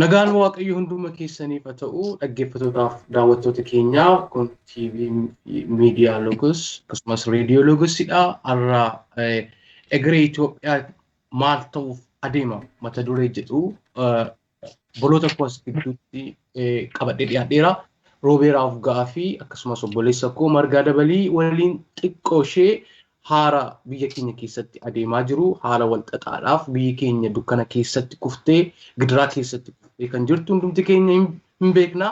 Nagaan Waaqayyoo hunduma keessaniif haa ta'u dhaggeeffattootaaf daawwattoota keenyaa kun TV Mdiyaa Logos akkasumas Reediyoo Logosidha. Har'a Egeree Itiyoophiyaa maal ta'uuf adeema mata duree jedhu boloota kuwas gidduutti qabadhee dhiyaadheera. Roobeeraaf gaafii akkasumas obboleessa koo Margaa Dabalii waliin xiqqoo ishee haara biyya keenya keessatti adeemaa jiru haala wal xaxaadhaaf biyyi keenya dukkana keessatti kuftee gidiraa keessatti kuftee kan jirtu hundumti keenya hin beekna.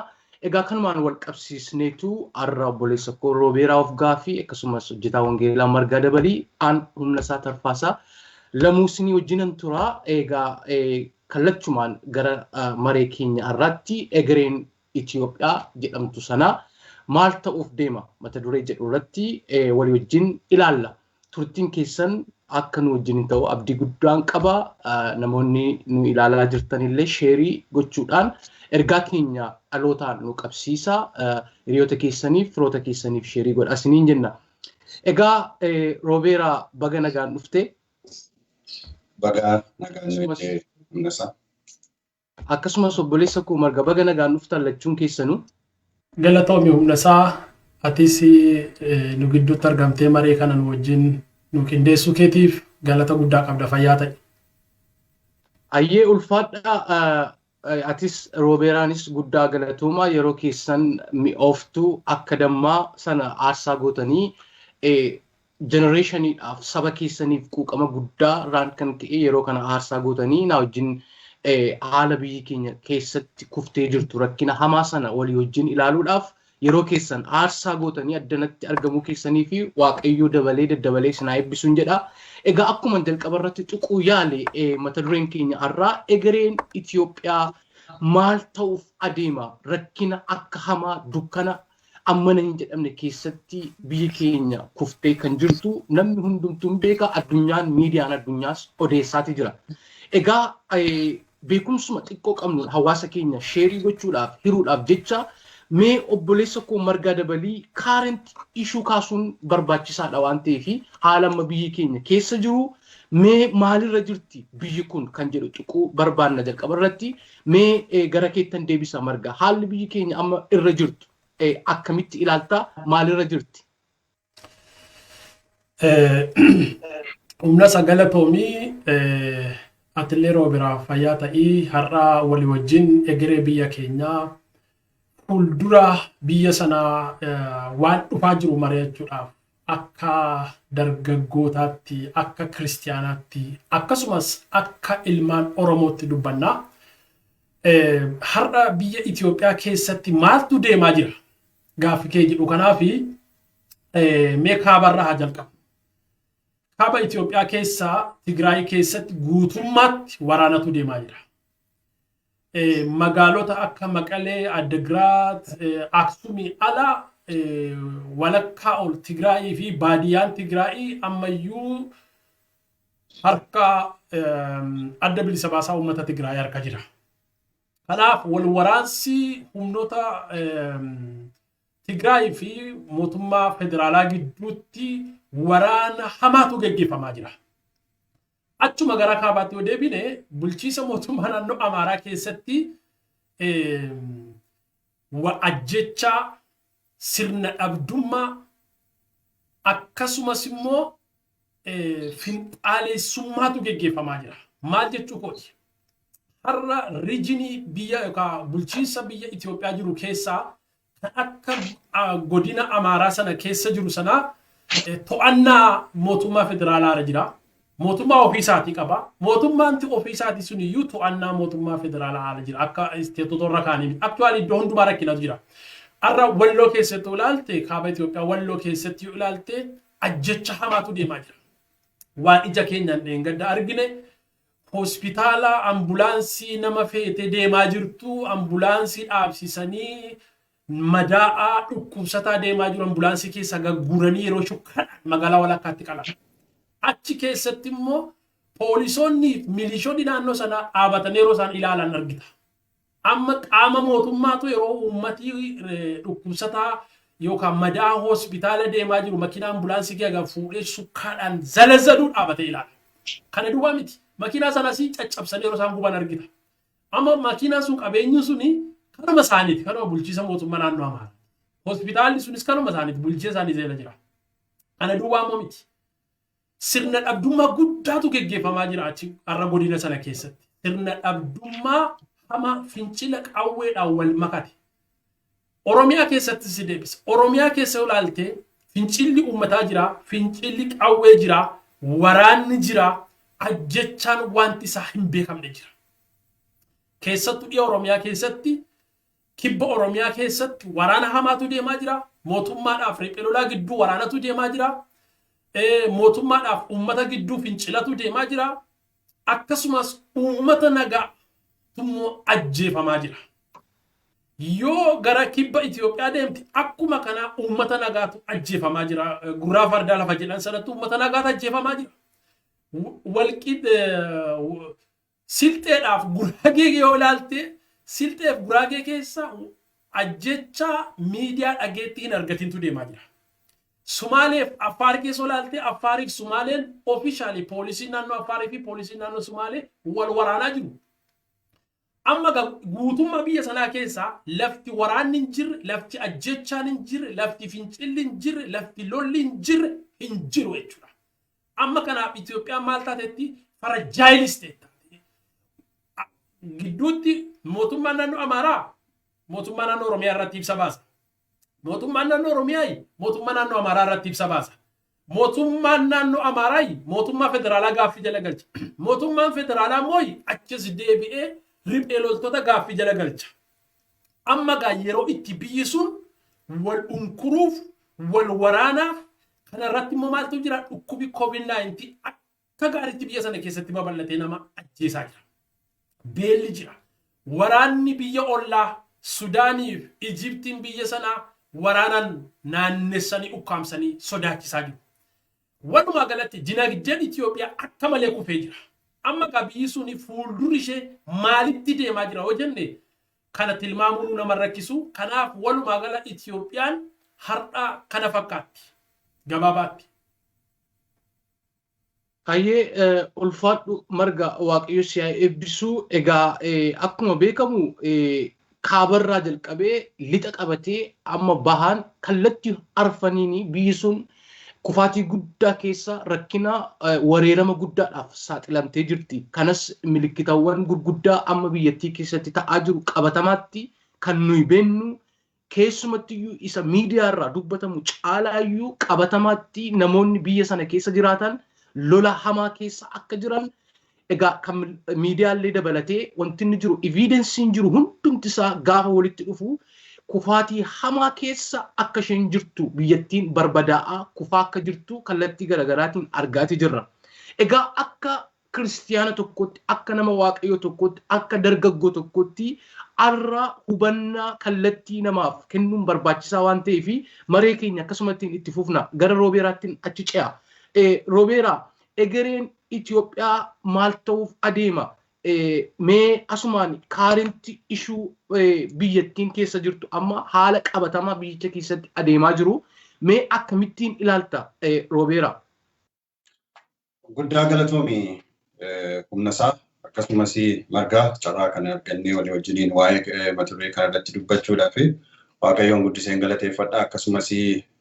Egaa kanumaan wal qabsiisneetu har'a obboleessa koo Roobeeraaf gaafii akkasumas hojjetaa Wangeelaa Margaa Dabalii aan humna isaa tarfaasaa lamuusinii wajjinan tura. Egaa kallachumaan gara maree keenya har'aatti Egereen Itiyoophiyaa jedhamtu sana maal ta'uuf deema mata duree jedhu irratti walii wajjin ilaalla. Turtiin keessan akka nu wajjin ta'u abdii guddaan qaba. Namoonni nu ilaalaa jirtanillee sheerii gochuudhaan ergaa keenya dhalootaan nu qabsiisa. Hiriyoota keessaniif firoota keessaniif sheerii godha isiniin jenna. Egaa Roobeeraa baga nagaan dhufte. Baga nagaan dhufte hundasaa. Akkasumas obboleessa koo Marga baga nagaan dhuftan lachuun keessanuu. Galatoomii hundasaa atis nu gidduutti argamtee maree kana nu wajjin nu qindeessuu keetiif galata guddaa qabda fayyaa ta'e. Ayyee ulfaadha. Atis Roobeeraanis guddaa galatooma yeroo keessan mi'ooftuu akka dammaa sana aarsaa gootanii generationiidhaaf saba keessaniif quuqama guddaa irraan kan ka'e yeroo kana aarsaa gootanii na wajjin haala biyyi keenya keessatti kuftee jirtu rakkina hamaa sana walii wajjin ilaaluudhaaf yeroo keessan aarsaa gootanii addanatti argamuu keessanii fi Waaqayyoo dabalee daddabalee sinaa eebbisuun jedha. Egaa akkuma jalqaba irratti tuquu yaale mata dureen keenya har'aa Egereen Itiyoophiyaa maal ta'uuf adeema rakkina akka hamaa dukkana ammana hin jedhamne keessatti biyyi keenya kuftee kan jirtu namni hundumtuu beeka. Addunyaan miidiyaan addunyaas odeessaati jira. Egaa beekumsuma xiqqoo qabnu hawaasa keenya sheerii gochuudhaaf hiruudhaaf jecha mee obboleessa koo Margaa Dabalii current issue kaasuun barbaachisaadha waan ta'eef haala amma biyyi keenya keessa jiru mee maalirra jirti biyyi kun kan jedhu tuquu barbaanna jalqaba irratti. Mee gara keettan deebisa Margaa, haalli biyyi keenya amma irra jirtu akkamitti ilaaltaa, maalirra jirti? Humna galatoomii Atilee Roobeeraa fayyaa ta'ii har'a walii wajjin Egeree biyya keenyaa fuuldura biyya sanaa waan dhufaa jiru mari'achuudhaaf akka dargaggootaatti akka kiristiyaanaatti akkasumas akka ilmaan Oromootti dubbannaa. Har'a biyya Itiyoophiyaa keessatti maaltu deemaa jira gaaffii kee jedhu kanaafi mee kaabarraa haa jalqabnu. Kaaba Itiyoophiyaa keessaa Tigraay keessatti guutummaatti waraanatu deemaa jira. Magaalota akka Maqalee, Addigiraat, Aksumii ala walakkaa ol Tigraayii fi baadiyyaan Tigraayii ammayyuu harka adda bilisa baasaa uummata Tigraay harka jira. Kanaaf wal waraansi humnoota Tigraay fi mootummaa federaalaa gidduutti waraana hamaatu geggeeffamaa jira. Achuma gara kaabaatti yoo deebine bulchiisa mootummaa naannoo Amaaraa keessatti ajjechaa sirna dhabdummaa akkasumas immoo finxaaleessummaatu geggeeffamaa jira. Maal jechuu kooti? Har'a riijinii biyya yookaan bulchiinsa biyya Itiyoophiyaa jiru keessaa kan akka godina Amaaraa sana keessa jiru sana to'annaa mootummaa federaalaa jira. Mootummaa ofiisaatii qaba. Mootummaan ofiisaatii sun iyyuu to'annaa mootummaa federaalaa jira. Akka isteetotorra kaanii aktuwaali iddoo hundumaa rakkinatu jira. Har'a Walloo keessatti ilaalte kaaba Itiyoophiyaa Walloo keessatti ilaalte ajjecha hamaatu deemaa jira. Waan ija keenyaan dheengadda argine hospitaala ambulaansii nama feete deemaa jirtu ambulaansii dhaabsisanii madaa'aa dhukkubsataa deemaa jiru ambulaansii keessa gagguuranii yeroo shukkaadhaan magaalaa walakkaatti qalan. Achi keessatti immoo poolisoonni milishoonni naannoo sana dhaabatanii yeroo isaan ilaalan argita. Amma qaama mootummaatu yeroo uummatii dhukkubsataa yookaan madaa'aa hospitaala deemaa jiru makiina ambulaansii keessa fuudhee shukkaadhaan zalazaluu dhaabatee ilaala. Kana duwwaa miti. Makiinaa sanas caccabsanii yeroo isaan guban argita. Amma makiinaan sun qabeenyi suni kanuma isaaniiti kanuma bulchiisa mootummaa naannoo Amaaraa. Hospitaalli sunis kanuma isaaniiti bulchiisa isaanii jala jira. Ana duwwaa immoo miti. Sirna dhabdummaa guddaatu geggeeffamaa jira achi har'a godina sana keessatti. Sirna dhabdummaa hama fincila qawweedhaan wal makate. Oromiyaa keessatti si deebisa. Oromiyaa keessa ilaaltee fincilli uummataa jira, fincilli qawwee jira, waraanni jira, ajjechaan wanti isaa hin beekamne jira. Keessattuu dhiya Oromiyaa keessatti, kibba Oromiyaa keessatti waraana hamaatu deemaa jira. Mootummaadhaaf riphee lolaa gidduu waraanatu deemaa jira. Mootummaadhaaf uummata gidduu fincilatu deemaa jira. Akkasumas uummata nagaa tummoo ajjeefamaa jira. Yoo gara kibba Itiyoophiyaa deemti akkuma kana uummata nagaatu ajjeefamaa jira. Gurraa fardaa lafa jedhan sanatti uummata nagaatu ajjeefamaa jira. Silxeedhaaf guraagee yoo ilaalte silxeef guraagee keessa ajjecha miidiyaa dhageetti hin argatintu deemaa jira. Sumaaleef Affaar keessa ilaalte Affaariif Sumaaleen officially poolisiin naannoo Affaarii fi poolisiin naannoo Sumaalee wal waraanaa jiru. Amma guutummaa biyya sanaa keessaa lafti waraanni hin jirre, lafti ajjechaan hin jirre, lafti fincilli hin jirre, lafti lolli hin jirre hin jiru jechuudha. Amma kanaaf Itoophiyaan maal taatetti farajaayilisteetta. Gidduutti mootummaan naannoo Amaaraa mootummaa naannoo Oromiyaa irratti ibsa baasa. Mootummaan naannoo Oromiyaa mootummaa naannoo Amaaraa irratti ibsa baasa. Mootummaan naannoo Amaaraa mootummaa federaalaa gaaffii jala galcha. Mootummaan federaalaa mooyi achis deebi'ee riphee loltoota gaaffii jala galcha. Amma gaa yeroo itti biyyi sun wal unkuruuf wal waraanaaf kanarratti immoo maaltu jira dhukkubi COVID-19 akka gaariitti biyya sana keessatti babal'atee nama ajjeesaa jira. Beelli jira. Waraanni biyya ollaa Sudaaniif Ijiptiin biyya sanaa waraanaan naannessanii ukkaamsanii sodaachisaa jiru. Walumaa galatti dinagdeen Itiyoophiyaa akka malee kufee jira. Amma gaa biyyi suni fuuldurri ishee maalitti deemaa jira yoo jenne kana tilmaamuu nama rakkisu. Kanaaf walumaa gala Itiyoophiyaan har'a kana fakkaatti gabaabaatti. Hayyee ulfaadhu marga Waaqayyo si haa eebbisu. Egaa akkuma beekamu kaabarraa jalqabee lixa qabatee amma bahaan kallattii arfaniini biyyi sun kufaatii guddaa keessa rakkina wareerama guddaadhaaf saaxilamtee jirti. Kanas milikkitawwan gurguddaa amma biyyattii keessatti ta'aa jiru qabatamaatti kan nuyi beennu keessumattiyyuu isa miidiyaarraa dubbatamu caalaayyuu qabatamaatti namoonni biyya sana keessa jiraatan lola hamaa keessa akka jiran egaa kan miidiyaallee dabalatee wanti inni jiru evidensiin jiru hundumti isaa gaafa walitti dhufu kufaatii hamaa keessa akka isheen jirtu biyyattiin barbadaa'aa kufaa akka jirtu kallattii garaagaraatiin argaati jirra. Egaa akka kiristiyaana tokkotti akka nama waaqayyo tokkotti akka dargaggoo tokkotti arra hubannaa kallattii namaaf kennuun barbaachisaa waan ta'eef maree keenya akkasumattiin itti fufna gara Roobeeraattiin achi ce'a. Roobeeraa egereen Itiyoophiyaa maal ta'uuf adeema? Mee asumaan kaarinti ishuu biyyattiin keessa jirtu amma haala qabatamaa biyyicha keessatti adeemaa jiru mee akkamittiin ilaalta Roobeeraa? Guddaa galatoomii humnasaa akkasumas margaa carraa kana argannee walii wajjiniin waa'ee mata duree kana irratti dubbachuudhaaf Waaqayyoon guddiseen galateeffadha. Akkasumas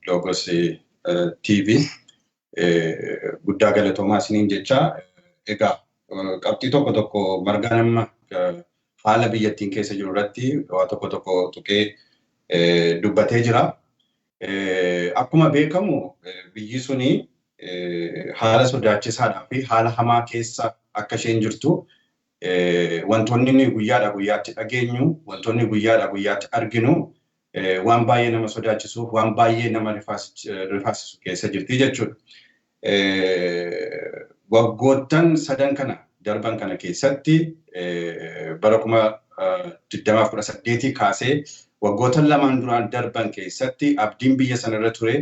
Logos TV guddaa galatoomaa isiniin jecha egaa qabxii tokko margaan amma haala biyyattiin keessa jiru irratti waa tokko tuqee dubbatee jira. Akkuma beekamu biyyi suni haala sodaachisaadhaa fi haala hamaa keessa akka isheen jirtu wantoonni guyyaadhaa guyyaatti dhageenyu wantoonni guyyaadhaa guyyaatti arginu waan baay'ee nama sodaachisuuf waan baay'ee nama rifaasisu keessa jirti jechuudha. Waggoottan sadan kana darban kana keessatti bara 2018 kaasee waggoottan lamaan duraan darban keessatti abdiin biyya sanarra ture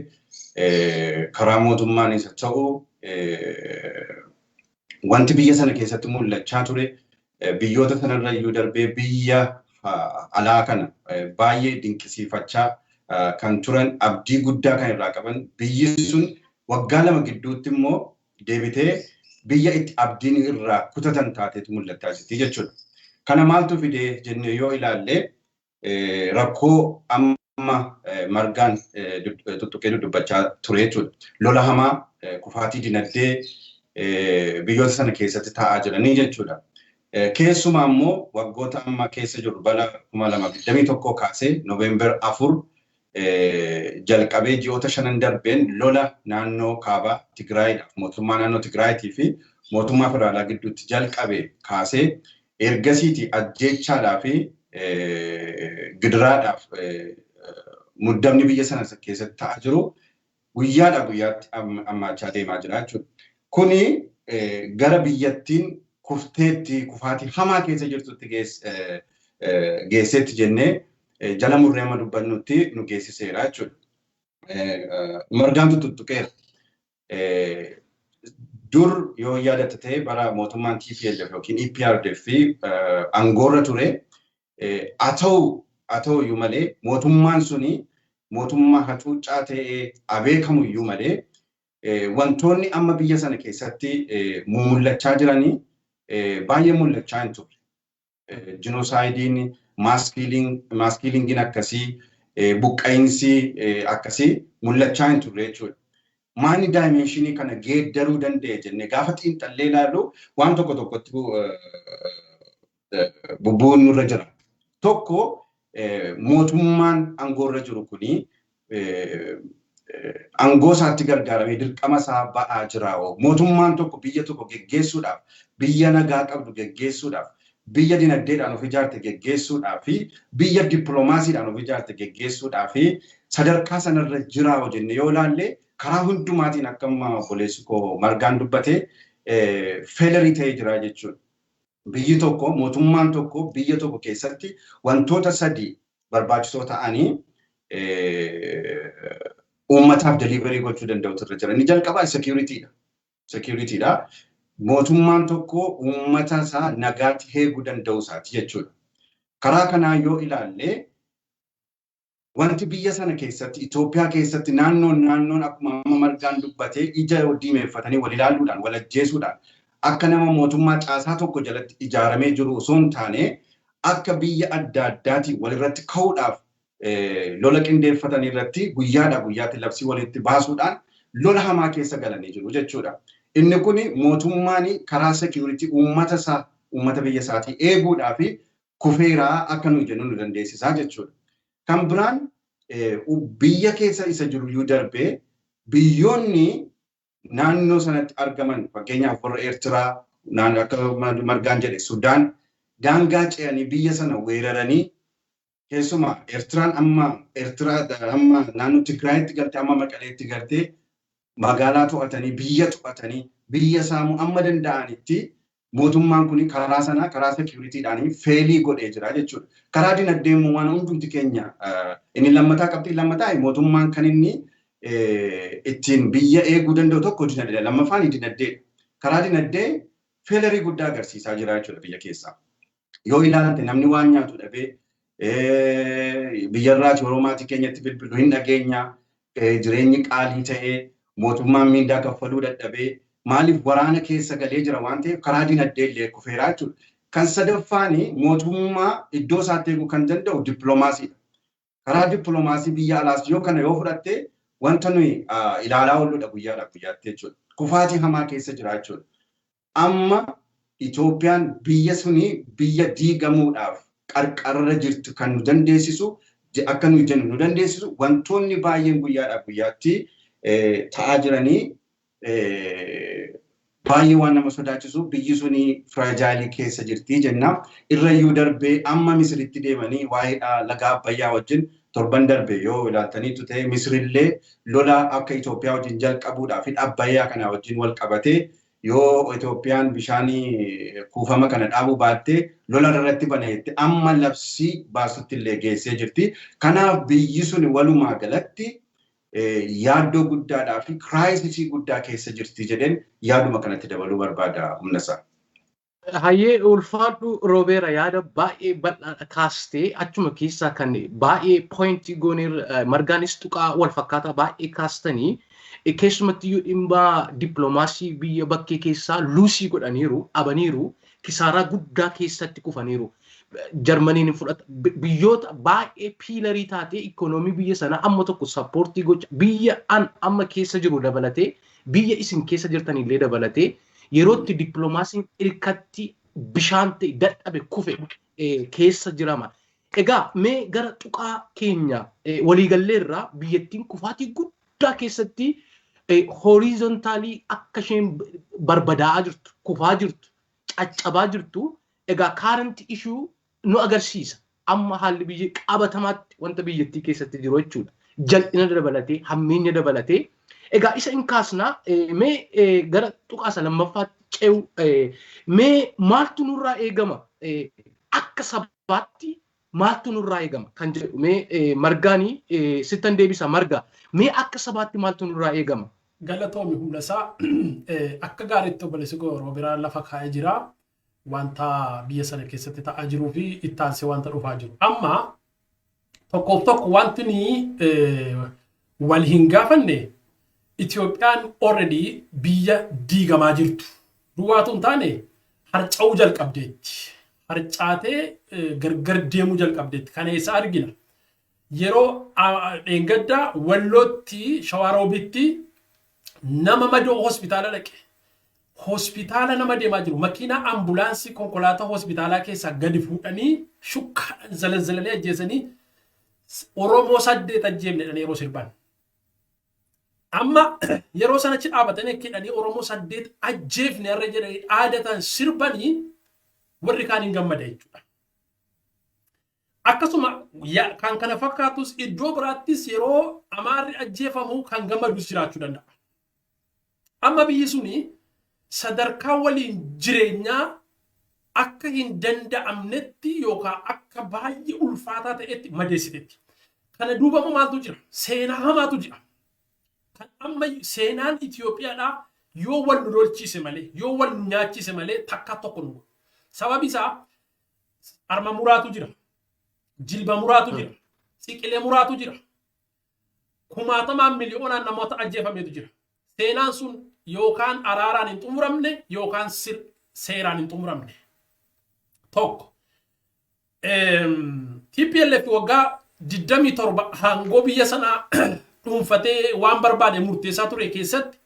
karaa mootummaan isa ta'u wanti biyya sana keessatti mul'achaa ture biyyoota sanarra iyyuu darbee biyya alaa kana baay'ee dinqisiifachaa kan turan abdii guddaa kan irraa qaban biyyi sun waggaa lama gidduutti immoo deebitee biyya itti abdiin irraa kutatan taateetu mul'achaa jirti jechuudha. Kana maaltu fide jennee yoo ilaalle rakkoo amma margaan tuttuqee dubbachaa ture jechuudha. Lola hamaa kufaatii dinagdee biyyoota sana keessatti taa'aa jiranii jechuudha. Keessumaa immoo waggoota amma keessa jiru bara 2021 kaasee Noovembar 4 jalqabee ji'oota 5 darbeen lola naannoo kaabaa Tigraayiidhaaf mootummaa naannoo Tigraayitii fi mootummaa federaalaa gidduutti jalqabee kaasee ergasiiti ajjeechaadhaa fi gidiraadhaaf muddamni biyya sana keessatti ta'aa jiru guyyaadhaa guyyaatti ammaachaa deemaa jira jechuudha. Kuni gara biyyattiin kufteetti kufaatii hamaa keessa jirtutti geesseetti jennee jala murree amma dubbannutti nu geessiseera jechuudha. Margaan tuttuqeera. Dur yoo yaadatte ta'e bara mootummaan TPLF yookiin EPRDF aangoorra ture haa ta'u iyyuu malee mootummaan suni mootummaa hacuuccaa ta'ee abeekamu iyyuu malee wantoonni amma biyya sana keessatti mul'achaa jiranii baay'ee mul'achaa hin turre. Jinoosaaydiin, maaskiilingiin akkasii, buqqa'insi akkasii mul'achaa hin turre jechuudha. Maani daayimeenshinii kana geeddaruu danda'e jennee gaafa xiinxallee ilaallu waan tokko tokkotti bubbuun nurra jira. Tokko mootummaan aangoorra jiru kuni aangoo isaatti gargaaramee dirqama isaa ba'aa jira. Mootummaan tokko biyya tokko geggeessuudhaaf, biyya nagaa qabdu geggeessuudhaaf, biyya dinagdeedhaan of ijaarte geggeessuudhaaf fi biyya dippiloomaasiidhaan of ijaarte geggeessuudhaaf sadarkaa sanarra jira jennee yoo ilaalle karaa hundumaatiin akka obboleessi koo Margaan dubbate feelerii ta'ee jira jechuudha. Biyyi tokko mootummaan tokko biyya tokko keessatti wantoota sadii barbaachisoo ta'anii uummataaf deliverii gochuu danda'utu irra jira. Inni jalqabaa securityidha. Mootummaan tokko uummata isaa nagaatti eeguu danda'u isaati jechuudha. Karaa kanaa yoo ilaalle wanti biyya sana keessatti Itiyoophiyaa keessatti naannoon akkuma amma Margaan dubbate ija diimeeffatanii wal ilaaluudhaan wal ajjeesuudhaan akka nama mootummaa caasaa tokko jalatti ijaaramee jiru osoo hin taane akka biyya adda addaatiin walirratti ka'uudhaaf lola qindeeffatan irratti guyyaadhaa guyyaatti labsii walitti baasuudhaan lola hamaa keessa galanii jiru jechuudha. Inni kun mootummaan karaa security uummata biyya isaatii eeguudhaa fi kufeeraa akka nuyi jennu nu dandeessisaa jechuudha. Kan biraan biyya keessa isa jiru yoo darbee biyyoonni naannoo sanatti argaman fakkeenyaaf warra Eertiraa akka Margaan jedhe Sudaan daangaa ce'anii biyya sana weeraranii keessumaa Eertiraan amma naannoo Tigraayitti galtee amma Maqaleetti galtee magaalaa to'atanii biyya saamuu amma danda'anitti mootummaan kun karaa securityidhaan feelii godhee jira jechuudha. Karaa dinagdee immoo waan hundumti keenya inni lammataa mootummaan kan inni ittiin biyya eeguu danda'u tokko dinagdee lammaffaan dinagdee. Karaa dinagdee feelerii guddaa agarsiisaa jira jechuudha biyya keessaa. Yoo ilaalte namni waan nyaatu dhabee biyyarraati Oromaatii keenyatti bilbilu hin dhageenya jireenyi qaalii ta'ee mootummaan miindaa kaffaluu dadhabee maaliif waraana keessa galee jira waan ta'eef karaa dinagdee illee kufeeraa jechuudha. Kan sadaffaan mootummaa iddoo isaatti eeguu kan danda'u dippiloomaasiidha. Karaa dippiloomaasii biyya alaas yoo kana yoo fudhatte wanta nuyi ilaalaa oolluudha guyyaadhaa guyyaatti jechuudha. Kufaatii hamaa keessa jira jechuudha. Amma Itoophiyaan biyya suni biyya diigamuudhaaf qarqarra jirtu kan nu dandeessisu akka nuyi jennu nu dandeessisu wantoonni baay'een guyyaadhaa guyyaatti ta'aa jiranii baay'ee waan nama sodaachisu biyyi suni firaajaalii keessa jirti jenna. Irrayyuu darbee amma Misiritti deemanii waa'ee laga Abbayyaa wajjin torban darbe yoo ilaaltaniitu ta'e Misirillee lola akka Itoophiyaa wajjin jalqabuudhaaf Abbayyaa kana wajjin wal qabatee yoo Itoophiyaan bishaanii kuufama kana dhaabuu baattee lola irratti baneetti amma labsii baasutti illee geessee jirti. Kanaaf biyyi suni walumaa galatti yaaddoo guddaadhaa fi kiraayisisii guddaa keessa jirti jedheen yaaduma kanatti dabaluu barbaada humna isaa. Hayyee ulfaadhu Roobeera yaada baay'ee bal'aa kaastee achuma keessaa kan baay'ee poointii goonee Margaanis tuqaa wal fakkaataa baay'ee kaastanii keessumatti dhimma dippiloomaasii biyya bakkee keessaa luusii godhaniiru abaniiru kisaaraa guddaa keessatti kufaniiru. Jarmaniin fudhata biyyoota baay'ee piilarii taatee ikoonoomii biyya sanaa amma tokko sappoortii gocha biyya amma keessa jiru dabalatee biyya isin keessa jirtan illee dabalatee yerootti dippiloomaasiin hirkatti bishaan ta'e dadhabe kufe keessa jirama. Egaa mee gara tuqaa keenya waliigalleerraa biyyattiin kufaatii guddaa keessatti horiizontaalii akka isheen barbadaa'aa jirtu, kufaa jirtu, caccabaa jirtu. Egaa current issue nu agarsiisa. Amma haalli biyya qabatamaatti wanta biyyattii keessatti jiru jechuudha. Jal'ina dabalatee, hammeenya dabalatee. Egaa isa hin kaasnaa mee gara tuqaasa lammaffaatti ce'u mee maaltu nurraa eegama? Akka sabaatti maaltu nurraa eegama kan jedhu mee margaanii sittan deebisa marga. Mee akka sabaatti maaltu nurraa eegama? Galatoomi humnasaa akka gaariitti obboleessi yeroo biraa lafa kaa'ee jira. Wanta biyya sana keessatti ta'aa jiruu fi ittaansee wanta dhufaa jiru. Amma tokkoof tokko wanti ni wal hin gaafanne Itiyoophiyaan already biyya diigamaa jirtu. Duwwaatu hin taane harca'uu jalqabdeetti. Harcaatee gargar deemuu jalqabdeetti. Kana eessa argina? Yeroo dheengaddaa Wallootti Shawaroobitti nama madoo hospitaala dhaqe. Hospitaala nama deemaa jiru makiina ambulaansii konkolaataa hospitaalaa keessaa gadi fuudhanii shukkaadhaan zalazalalee ajjeesanii Oromoo 8 ajjeefne yeroo sirban. Amma yeroo sanachi dhaabatanii kidhanii Oromoo 8 ajjeefne irra jedhanii aadatan sirbanii warri kaan hin gammada jechuudha. Akkasuma kan kana fakkaatus iddoo biraattis yeroo Amaarri ajjeefamu kan gammadus jiraachuu danda'a. Amma biyyi suni sadarkaa waliin jireenyaa akka hin danda'amnetti yookaan akka baay'ee ulfaataa ta'etti madeessiteetti. Kana duuba maaltu jira? Seenaa hamaatu jira. Kan amma seenaan Itiyoophiyaadhaa yoo wal nu lolchiise malee, yoo wal nu nyaachise malee takka tokko nu. Sababi isaa arma muraatu jira. Jilba muraatu jira. Siqilee muraatu jira. Kumaatamaan miliyoonaan namoota ajjeefameetu jira. Seenaan sun yookaan araaraan hin xumuramne yookaan seeraan hin xumuramne. Tokko. TPLF waggaa 27 hangoo biyya sanaa dhuunfatee waan barbaade murteessaa ture keessatti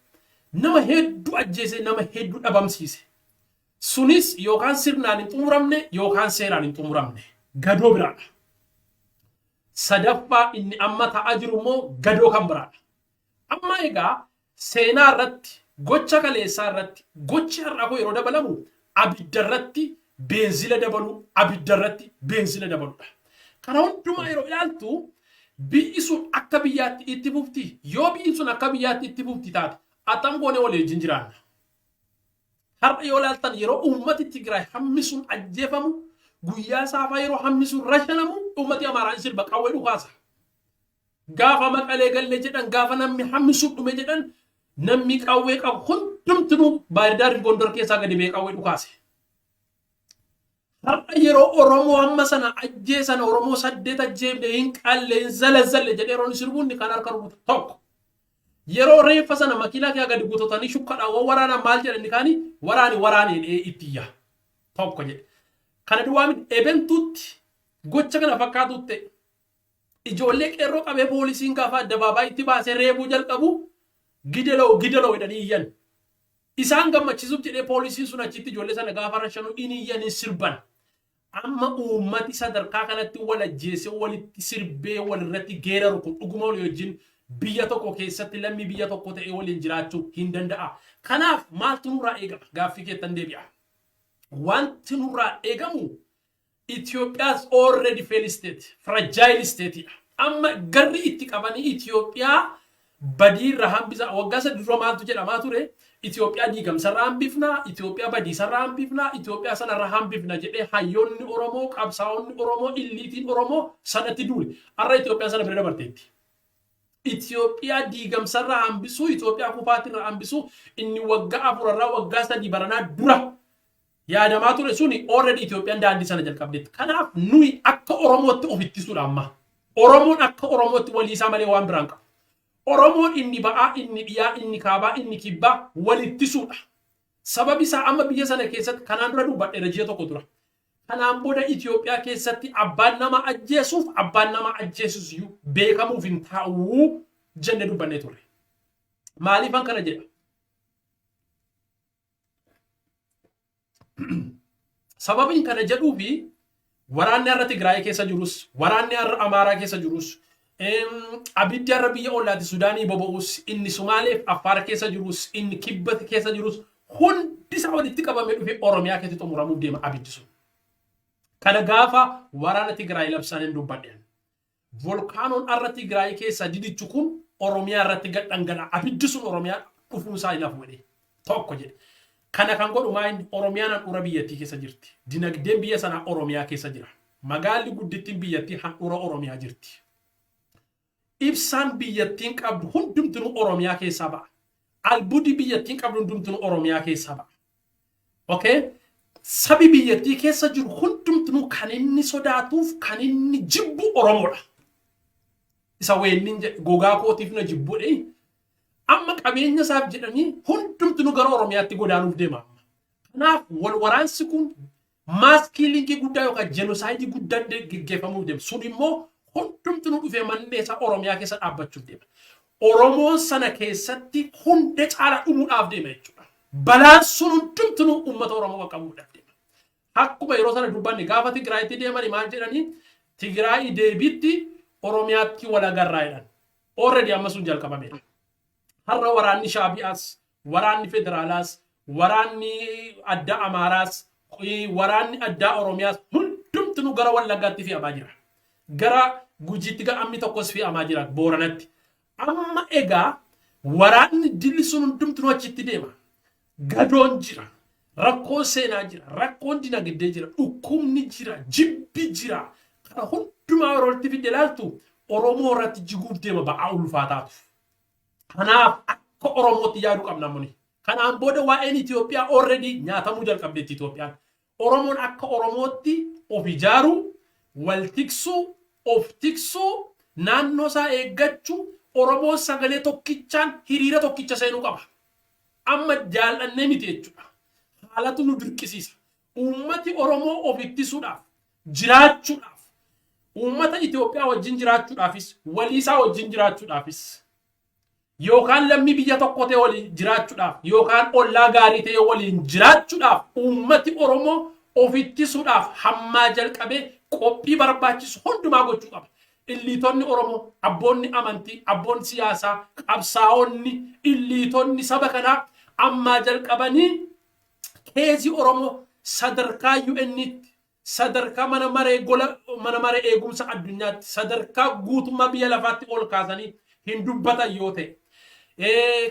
nama hedduu ajjeese, nama hedduu dhabamsiise. Sunis yookaan sirnaan hin xumuramne yookaan seeraan hin xumuramne. Gadoo biraadha. Sadaffaa inni amma ta'aa jiru immoo gadoo kan biraadha. Amma egaa seenaa irratti gocha kaleessaa irratti gochi har'a yeroo dabalamu abidda irratti beenzila dabalu abidda irratti beenzila dabaludha. Kana hundumaa yeroo ilaaltu biyyi sun akka biyyaatti itti fufti. Yoo biyyi sun akka biyyaatti itti fufti taate atam goone walii wajjin jiraanna. Har'a yoo ilaaltan yeroo uummati Tigraay hammi sun ajjeefamu guyyaa saafaa yeroo hammi sun rashanamu uummati Amaaraan sirba qawwee dhukaasa. Gaafa Maqalee galle jedhan gaafa namni hammi sun dhume jedhan namni qawwee qabu hundumtuu baaridaar Gondor keessaa gadi bee qawwee dhukaase. Har'a yeroo Oromoo amma sana ajjeesan Oromoo 8 ajjeefne hin qalleen zalazalle jedhee yeroon sirbuun kan harka rukutu tokko. Yeroo reeffa sana makiinaa kee gadi guutotanii shukkaadhaan waraanaan maal jedhani kaani waraanii ittiyya tokko jedhe. Kana duwwaamin ebentuutti gocha kana fakkaatutti ijoollee qeerroo qabee poolisiin gaafa addabaabaa itti baasee reebuu jalqabu gideloo jedhanii iyyan. Isaan gammachiisuuf jedhee poolisiin sun achitti ijoollee sana gaafa rashanu inni iyyanii sirban. Amma uummati sadarkaa kanatti wal ajjeesee walitti sirbee walirratti geeraru kun dhuguma walii wajjin biyya tokko keessatti lammii biyya tokko ta'ee waliin jiraachuu hin danda'a. Kanaaf maaltu nurraa eegama? Gaaffii keettan deebi'a. Wanti nurraa eegamu Itiyoophiyaas already failed state, fragile state. Amma garri itti qabanii Itiyoophiyaa badiirra hambisa waggaa 3 dura maaltu jedhamaa ture? Itiyoophiyaa diigamsarraa hambifnaa, Itiyoophiyaa badiisarraa hambifnaa, Itiyoophiyaa sanarraa hambifna jedhee hayyoonni Oromoo, qabsaa'onni Oromoo, illiitiin Oromoo sanatti duule. Har'a Itiyoophiyaa sana bira dabarteetti. Itiyoophiyaa diigamsarraa hambisuu, Itiyoophiyaa kufaatirraa hambisuu inni waggaa 4 waggaa 3 baranaa dura yaadamaa ture suni already Itiyoophiyaan daandii sana jalqabdeetti. Kanaaf nuyi akka Oromootti of ittisuudha amma. Oromoon akka Oromootti walii isaa malee waan biraan qabu. Oromoon inni ba'aa, inni dhiyaa, inni kaabaa, inni kibbaa wal ittisuudha. Sababi isaa amma biyya sana keessatti kanaan dura dubbadheera ji'a tokko dura. Kanaan booda Itiyoophiyaa keessatti abbaan nama ajjeesuuf abbaan nama ajjeesus iyyuu beekamuuf hin taa'uu jenne dubbannee turre. Maaliifan kana jedha? Sababiin kana jedhuufi waraanni har'a Tigraay keessa jirus, waraanni har'a Amaaraa keessa jirus, abiddi har'a biyya ollaatti Sudaanii boba'us, inni Sumaaleef Affaar keessa jirus, inni Kibbati keessa jirus, hundi isaa walitti qabamee dhufe Oromiyaa keessatti xumuramuuf deema abiddi sun. Kana gaafa waraana Tigraay labsaniin dubbadheen. Volkaanoon har'a Tigraay keessa didichu kun Oromiyaa irratti gad dhangala'a. Abiddi sun Oromiyaa dhufuusaa hin hafu jedhee tokko jedhe. Kana kan godhu maayini Oromiyaan handhuura biyyattii keessa jirti. Dinagdeen biyya sanaa Oromiyaa keessa jira. Magaalli guddittiin biyyattii handhuura Oromiyaa jirti. Ibsaan biyyattiin qabdu hundumtuu Oromiyaa keessaa ba'a. Albuudi biyyattiin qabdu hundumtuu Oromiyaa keessaa ba'a. Okay? Sabi biyyattii keessa jiru hundumtuu kan inni sodaatuuf kan inni jibbu Oromoodha. Isa weennin gogaa kootiif na jibbuudhe. Amma qabeenya isaaf jedhanii hundumtuu gara Oromiyaatti godaanuuf deema. Kanaaf wal waraansi kun mass killing guddaa yookaan genocide guddaa gaggeeffamuuf deema. Sun immoo hundumtuu dhufee manneesaa Oromiyaa keessa dhaabbachuuf deema. Oromoon sana keessatti hunda caala dhumuudhaaf deema jechuudha. Balaan sun hundumtuu uummata Oromoo qaqqabuudhaaf deema. Akkuma yeroo sana dubbanne gaafa Tigraayitti deemanii maal jedhanii Tigraay deebiitti Oromiyaatti wal agarraa jedhan. Already amma sun jalqabameera. Har'a waraanni Shaabiyaas, waraanni Federaalaas, waraanni adda Amaaraas, waraanni adda Oromiyaas hundumtuu gara Wallaggaatti fe'amaa jira. Gara Gujiitti gara ammi tokkos fe'amaa jira Booranatti. Amma egaa waraanni dilli sun hundumtuu achitti deema. Gadoon jira. Rakkoon seenaa jira. Rakkoon dinagdee jira. Dhukkubni jira. Jibbi jira. Kana hundumaa yeroo itti fidde ilaaltu Oromoo irratti jiguuf deema ba'aa ulfaataatu. Kanaaf akka Oromootti yaaduu qabna muni. Kanaan booda waa'een Itiyoophiyaa already nyaatamuu jalqabdeetti Itiyoophiyaan. Oromoon akka Oromootti of ijaaruu, wal tiksuu, of tiksuu, naannoo isaa eeggachuu, Oromoon sagalee tokkichaan hiriira tokkicha seenuu qaba. Amma jaallannee miti jechuudha. Haalatu nu dirqisiisa. Uummati Oromoo of ittisuudhaaf, jiraachuudhaaf, uummata Itiyoophiyaa wajjin jiraachuudhaafis, waliisaa wajjin jiraachuudhaafis, yookaan lammii biyya tokko ta'e waliin jiraachuudhaaf, yookaan ollaa gaarii ta'e waliin jiraachuudhaaf, uummati Oromoo of ittisuudhaaf hammaa jalqabee qophii barbaachisu hundumaa gochuu qaba. Illiitonni Oromoo, abboonni amantii, abboonni siyaasaa, qabsaa'onni, illiitonni saba kanaa ammaa jalqabanii keezii Oromoo sadarkaa UN'tti, sadarkaa mana maree eegumsa addunyaatti, sadarkaa guutummaa biyya lafaatti ol kaasanii hin dubbatan yoo ta'e,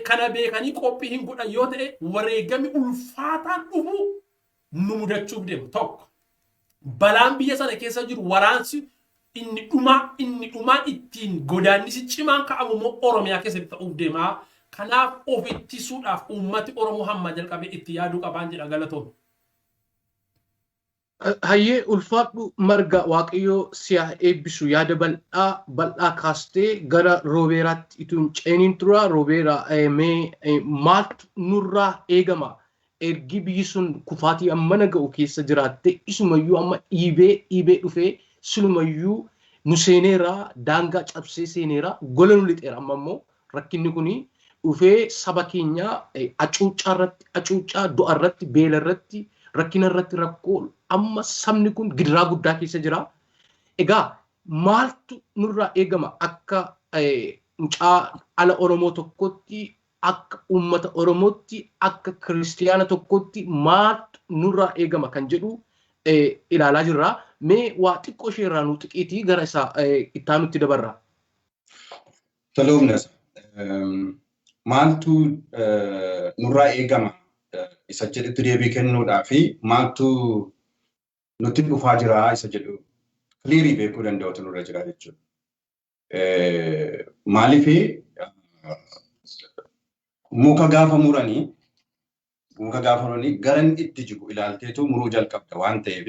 kana beekanii qophii hin godhan yoo ta'e, wareegami ulfaataan dhufu nu mudachuuf deema. Tokko balaan biyya sana keessa jiru waraansi inni dhumaa ittiin godaannisi cimaan ka'amu immoo Oromiyaa keessatti ta'uuf deema. Kanaaf of ittisuudhaaf uummati Oromoo hamma jalqabee itti yaaduu qabaan jedha galatoon. Hayyee ulfaadhu marga Waaqayyoo siyaa eebbisu yaada bal'aa kaastee gara Roobeeraatti ituun ceeniin tura. Roobeera maaltu nurraa eegama? Ergi biyyi sun kufaatii ammana ga'u keessa jiraatte isumayyuu amma dhiibee dhufee silumayyuu nu seeneera, daangaa cabsee seeneera, gola nu lixeera. Amma immoo rakkinni kuni dhufee saba keenya acuuccaa du'a irratti, beela irratti, rakkina irratti rakkoo amma sabni kun gidiraa guddaa keessa jira. Egaa maaltu nurraa eegama akka mucaa ala Oromoo tokkotti, akka uummata Oromootti, akka kiristiyaana tokkotti maaltu nurraa eegama kan jedhu ilaalaa jirra. Mee waa xiqqoo isheerraa nu xiqiitii gara isaa ittaanutti dabarra. Toluumnes maaltu nurraa eegama isa jedhutti deebii kennuudhaa fi maaltu nutti dhufaa jira isa jedhu kiliirii beekuu danda'utu nurra jira jechuudha. Maaliif muka gaafa muranii garan itti jigu ilaalteetu muruu jalqabda waan ta'eef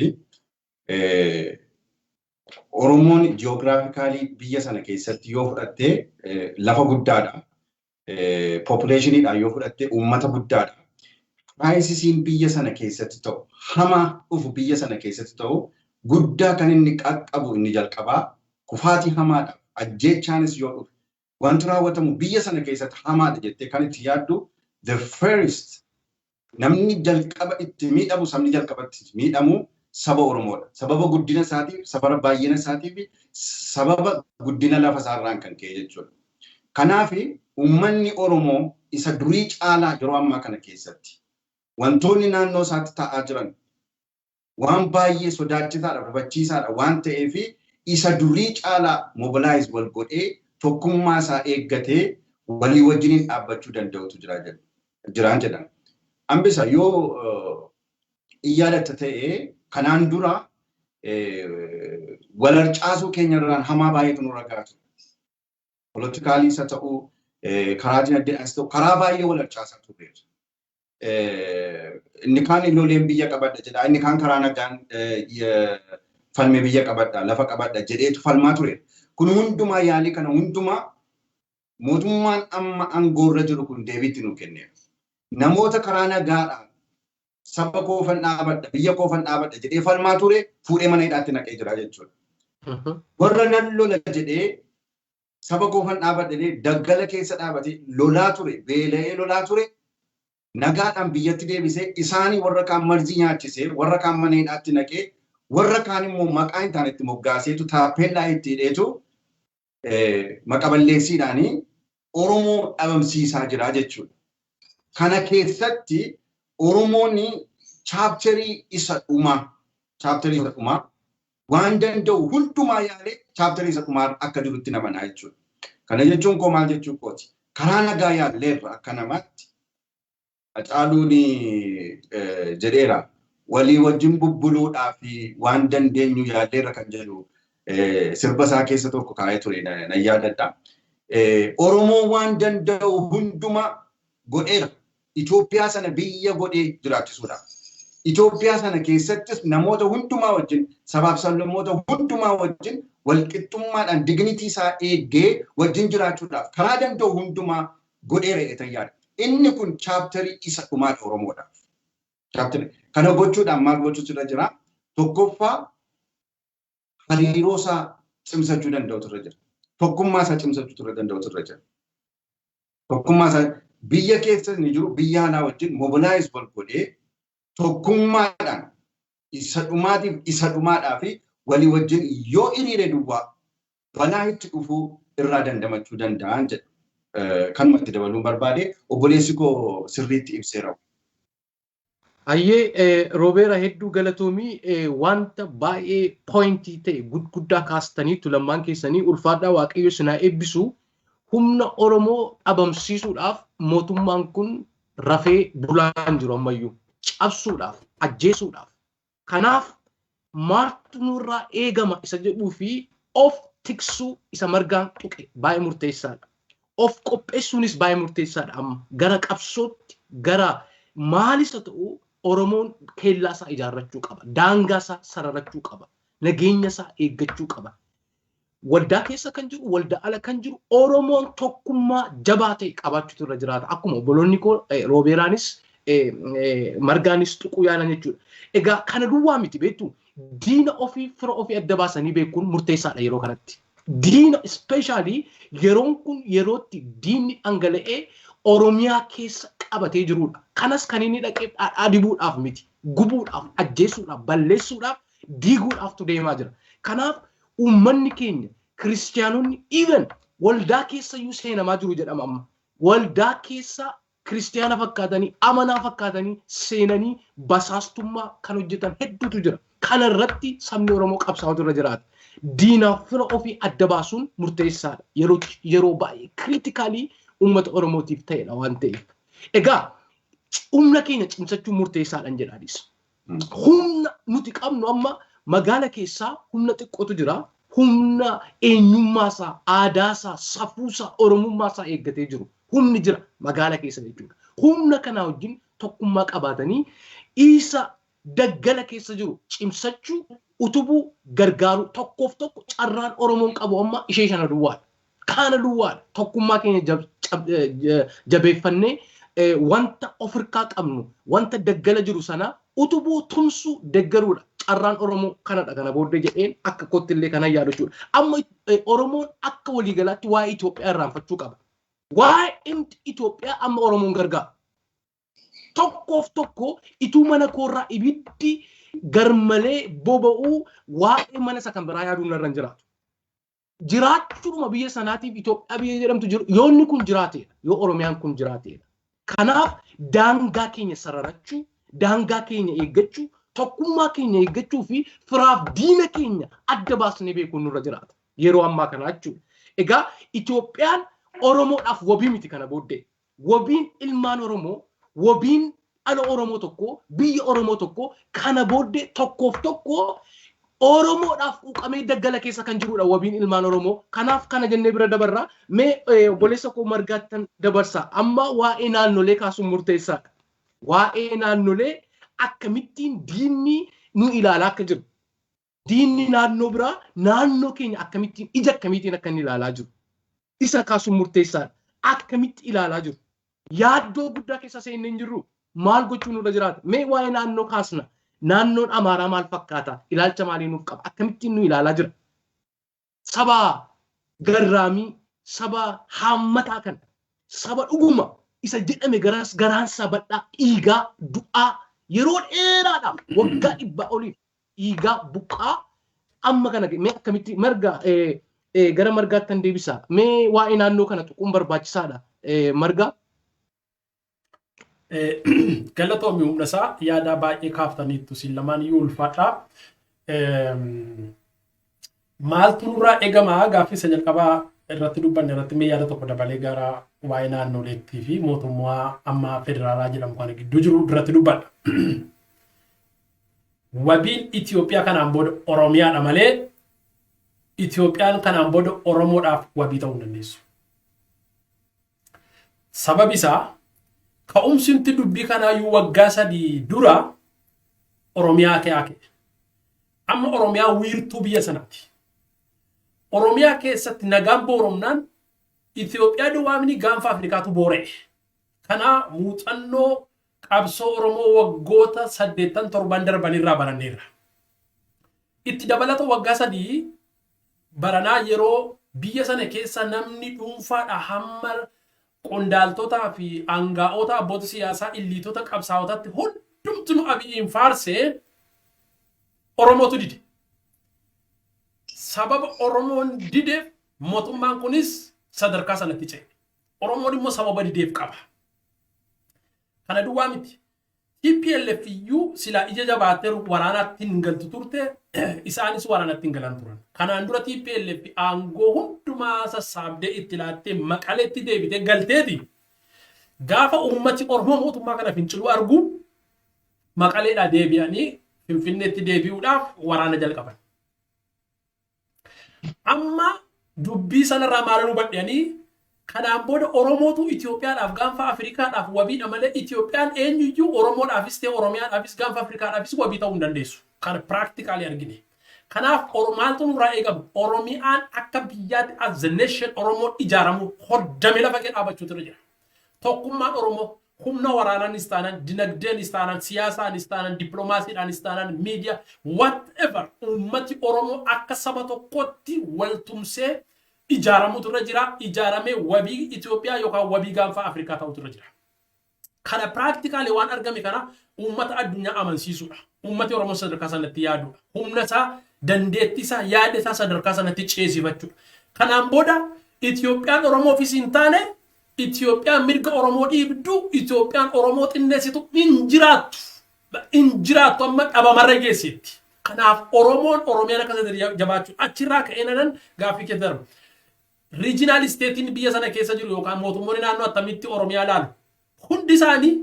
Oromoon ji'oogiraafikaalii biyya sana keessatti yoo fudhattee lafa guddaadha. Populationidhaan yoo fudhattee uummata guddaadha. Raayisisiin biyya sana keessatti ta'u, hamaa dhufu biyya sana keessatti ta'u, guddaa kan inni qaqqabu inni jalqabaa, kufaatii hamaadha. Ajjeechaanis yoo dhufe, wanti raawwatamu biyya sana keessatti hamaadha jettee kan itti yaaddu, the first namni jalqaba itti miidhamu, sabni jalqabatti miidhamu saba Oromoodha. Sababa guddina isaatiif, sababa baay'ina isaatiif, sababa guddina lafa isaarraan kan ka'e jechuudha. Kanaaf uummanni Oromoo isa durii caalaa yeroo ammaa kana keessatti wantoonni naannoo isaatti ta'aa jiran waan baay'ee sodaachisaadha, rifachiisaadha waan ta'eef isa durii caalaa mobilize wal godhee tokkummaa isaa eeggatee walii wajjiniin dhaabbachuu danda'utu jiraan jedhan. Ambisa yoo iyyaadatta ta'ee kanaan dura walarcaasuu keenya irraan hamaa baay'eetu nurra gahaa ture. Politikaalii isa ta'uu karaa dinagdeedhaas ta'u karaa baay'ee walarcaasaa tureera. Inni kaan loleen biyya qabadha jedha, inni kaan karaa nagaan falmee biyya qabadha, lafa qabadha jedheetu falmaa ture. Kun hundumaa yaalii kana hundumaa mootummaan amma aangoorra jiru kun deebiitti nu kenneera. Namoota karaa nagaadhaan saba koofan dhaabadha, biyya koofan dhaabadha jedhee falmaa ture fuudhee mana hidhaatti naqee jira jechuudha. Warra nan lola jedhee saba koofan dhaabadha jedhee daggala keessa dhaabatee lolaa ture, beela'ee lolaa ture. Nagaadhaan biyyatti deebisee isaanii warra kaan marzii nyaachisee, warra kaan mana hidhaatti naqee, warra kaan immoo maqaa hin taane itti moggaaseetu taappellaa itti hidheetu maqaballeessiidhaanii Oromoo dhabamsiisaa jira jechuudha. Kana keessatti Oromoonni chaapterii isa dhumaa waan danda'u hundumaa yaalee chaapterii isa dhumaa akka jirutti namanaa jechuudha. Kana jechuun koo maal jechuu kooti? Karaa nagaa yaalleerra akka namaatti Hacaaluun jedheera walii wajjin bubbuluudhaa fi waan dandeenyu yaalleerra kan jedhu sirba isaa keessa tokko kaa'ee ture na yaadadha. Oromoo waan danda'u hundumaa godheera. Itiyoophiyaa sana biyya godhee jiraachisuudha. Itiyoophiyaa sana keessattis namoota hundumaa wajjin, sabaaf sablammoota hundumaa wajjin walqixxummaadhaan dignitii isaa eeggee wajjin jiraachuudhaaf karaa danda'u hundumaa godheera jedhee yaada. Inni kun chaapterii isa dhumaadha Oromoodhaaf. Chaapterii kana gochuudhaan maal gochuutu irra jira? Tokkoffaa hariiroo isaa cimsachuu danda'utu irra jira. Tokkummaa isaa cimsachuu danda'utu irra jira. Tokkummaa isaa biyya keessa ni jiru, biyya alaa wajjin mobilize wal godhee tokkummaadhaan isa dhumaatiif isa dhumaadhaa fi walii wajjin yoo hiriire duwwaa balaa itti dhufuu irraa dandamachuu danda'an jedha. Kanumatti dabaluun barbaade obboleessi koo sirriitti ibseera. Ayyee Roobeera hedduu galatoomii wanta baay'ee poointii ta'e guddaa kaastaniitu lamaan keessanii ulfaadhaa Waaqayyo sinaa eebbisu. Humna Oromoo dhabamsiisuudhaaf mootummaan kun rafee bulaan jiru ammayyuu cabsuudhaaf, ajjeesuudhaaf. Kanaaf maaltu nurraa eegama isa jedhuu fi of tiksuu isa margaan tuqe baay'ee murteessaadha. Of qopheessuunis baay'ee murteessaadha amma gara qabsootti gara maalis haa ta'u Oromoon keellaa isaa ijaarrachuu qaba, daangaa isaa sararachuu qaba, nageenya isaa eeggachuu qaba. Waldaa keessa kan jiru, waldaa ala kan jiru Oromoon tokkummaa jabaa ta'e qabaachuutu irra jiraata. Akkuma obboloonni koo Roobeeraanis margaanis tuquu yaalan jechuudha. Egaa kana duwwaa miti beektu diina ofii fira ofii adda baasanii beekuun murteessaadha yeroo kanatti. Diina ispeeshaalii yeroon kun yerootti diinni dhangala'ee Oromiyaa keessa qabatee jirudha. Kanas kan inni dhaqee adibuudhaaf miti, gubuudhaaf, ajjeesuudhaaf, balleessuudhaaf, diiguudhaaftu deemaa jira. Kanaaf uummanni keenya kiristiyaanonni even waldaa keessa iyyuu seenamaa jiru jedhama amma. Waldaa keessa kiristiyaana fakkaatanii, amanaa fakkaatanii seenanii basaastummaa kan hojjetan hedduutu jira. Kana irratti sabni Oromoo qabsaa'utu irra jiraata. Diinaaf fira ofii adda baasuun murteessaadha. Yeroo baay'ee kriitikaalii uummata Oromootiif ta'edha waan ta'eef. Egaa humna keenya cimsachuun murteessaadhaan jedhaanis. Humna nuti qabnu amma magaala keessaa humna xiqqootu jira. Humna eenyummaasaa, aadaasaa, safuusaa, Oromummaasaa eeggatee jiru. Humni jira magaala keessa jechuudha. Humna kanaa wajjin tokkummaa qabaatanii isa daggala keessa jiru cimsachuu, utubuu, gargaaru tokkoof tokko carraan Oromoon qabu amma ishee shana duwwaadha. Kana duwwaadha. Tokkummaa keenya jabeeffannee wanta ofirkaa qabnu wanta daggala jiru sana utubuu tumsu deggaruudha. Carraan Oromoo kanadha kana booddee jedheen akka kottillee kana yaadachuudha. Amma Oromoon akka waliigalaatti waa'ee Itoophiyaa irraanfachuu qaba. Waa'ee Itoophiyaa amma Oromoon gargaara. Tokkoof tokko ituu mana koorraa ibiddi garmalee boba'uu waa'ee mana isa kan biraa yaaduun irra hin jiraatu. Jiraachuudhuma biyya sanaatiif Itoophiyaa biyya jedhamtu jiru yoonni kun jiraateedha. Yoo Oromiyaan kun jiraateedha. Kanaaf daangaa keenya sararachuu, daangaa keenya eeggachuu, tokkummaa keenya eeggachuu fi firaaf diina keenya adda baasnee beekuun nurra jiraata. Yeroo ammaa kana jechuudha. Egaa Itoophiyaan Oromoodhaaf wabii miti kana booddee. Wabiin ilmaan Oromoo, wabiin ala Oromoo tokko, biyya Oromoo tokko kana booddee tokkoof tokko Oromoodhaaf quuqamee daggala keessa kan jirudha wabiin ilmaan Oromoo. Kanaaf kana jennee bira dabarraa mee obboleessa koo margaattan dabarsaa. Amma waa'ee naannolee kaasuun murteessaadha. Waa'ee naannolee akkamittiin diinni nu ilaalaa akka jiru. Diinni naannoo biraa naannoo keenya akkamittiin ija akkamiitiin akka inni ilaalaa jiru. Isa kaasuun murteessaadha. Akkamitti ilaalaa jiru. Yaaddoo guddaa keessa seennee hin jirru. Maal gochuu nurra jiraata? Mee waa'ee naannoo kaasna. Naannoon Amaaraa maal fakkaata? Ilaalcha maalii nuuf qaba? Akkamittiin nu ilaalaa jira? Saba garraamii, saba haammataa kana, saba dhuguma isa jedhame garaan sabadhaa dhiigaa du'aa yeroo dheeraadhaaf waggaa 100 oliif dhiigaa buqqaa amma kana mee akkamitti marga gara margaattan deebisaa. Mee waa'ee naannoo kana tuquun barbaachisaadha marga. Galatoomii humnasaa yaada baay'ee kaaftaniittu siin lamaan iyyuu ulfaadhaa. Maaltu nurraa eegamaa gaaffii isa jalqabaa irratti dubbanne irratti mee yaada tokko dabalee gara waa'ee naannoleettii fi mootummaa amma federaalaa jedhamu kana gidduu jiru irratti dubbadha. Wabiin Itiyoophiyaa kanaan booda Oromiyaadha malee Itiyoophiyaan kanaan booda Oromoodhaaf wabii ta'uu hin dandeessu. Sababi isaa ka'umsinti dubbii kanaayyuu waggaa 3 dura Oromiyaa keeyake. Amma Oromiyaa wiirtuu biyya sanaati. Oromiyaa keessatti nagaan booromnaan Itiyoophiyaa duwwaamni gaanfa Afrikaatu boora'e. Kana muuxannoo qabsoo Oromoo waggoota 87 darbanirraa baranneerra. Itti dabalata waggaa 3 baranaa yeroo biyya sana keessa namni dhuunfaadha hamma qondaaltotaa fi aangaa'ota abboota siyaasaa illiitota qabsaa'otatti hundumtuu Abiyyiin faarsee Oromootu dide. Sababa Oromoon dideef mootummaan kunis sadarkaa sanatti ce'e. Oromoon immoo sababa dideef qaba. Kana duwwaa miti. TPLF iyyuu silaa ija jabaatee waraanaatti hin galtu turte isaanis waraanatti hin galan turan. Kanaan dura TPLF aangoo hundumaa sassaabdee itti laattee Maqaleetti deebitee galteeti. Gaafa uummati Oromoo mootummaa kana finciluu argu Maqaleedhaa deebi'anii Finfinneetti deebi'uudhaaf waraana jalqaban. Amma dubbii sanarraa maal hubadhanii kanaan booda Oromootu Itiyoophiyaadhaaf gaanfa Afrikaadhaaf wabiidha malee Itiyoophiyaan eenyuyyuu Oromoodhaafis ta'e Oromiyaadhaafis gaanfa Afrikaadhaafis wabii ta'uu hin dandeessu. Kana practically argine. Kanaaf maaltu nurraa eegamu? Oromiyaan akka biyyaatti as the nation Oromoon ijaaramu hoddame lafa kee dhaabachuutu irra jira. Tokkummaan Oromoo humna waraanaanis taanaan, dinagdeenis taanaan, siyaasaanis taanaan, dippiloomaasiidhaanis taanaan, miidiyaa, whatever uummati Oromoo akka saba tokkotti waltumsee ijaaramutu irra jira. Ijaaramee wabii Itiyoophiyaa yookaan wabii gaanfa Afrikaa ta'utu irra jira. Kana practically waan argame kana uummata addunyaa amansiisuudha. Uummati Oromoo sadarkaa sanatti yaaduudha. Humna isaa, dandeettii isaa, yaada isaa sadarkaa sanatti ceesifachuudha. Kanaan booda Itiyoophiyaan Oromoofis hin taane Itiyoophiyaan mirga Oromoo dhiibdu, Itiyoophiyaan Oromoo xinneessitu hin jiraattu. Hin jiraattu amma dhabamarra geesseetti. Kanaaf Oromoon Oromiyaan akka jabaachuu achirraa ka'eenan gaaffii keessa darbu. Regional statein biyya sana keessa jiru yookaan mootummoonni naannoo attamitti Oromiyaa laalu. Hundi isaanii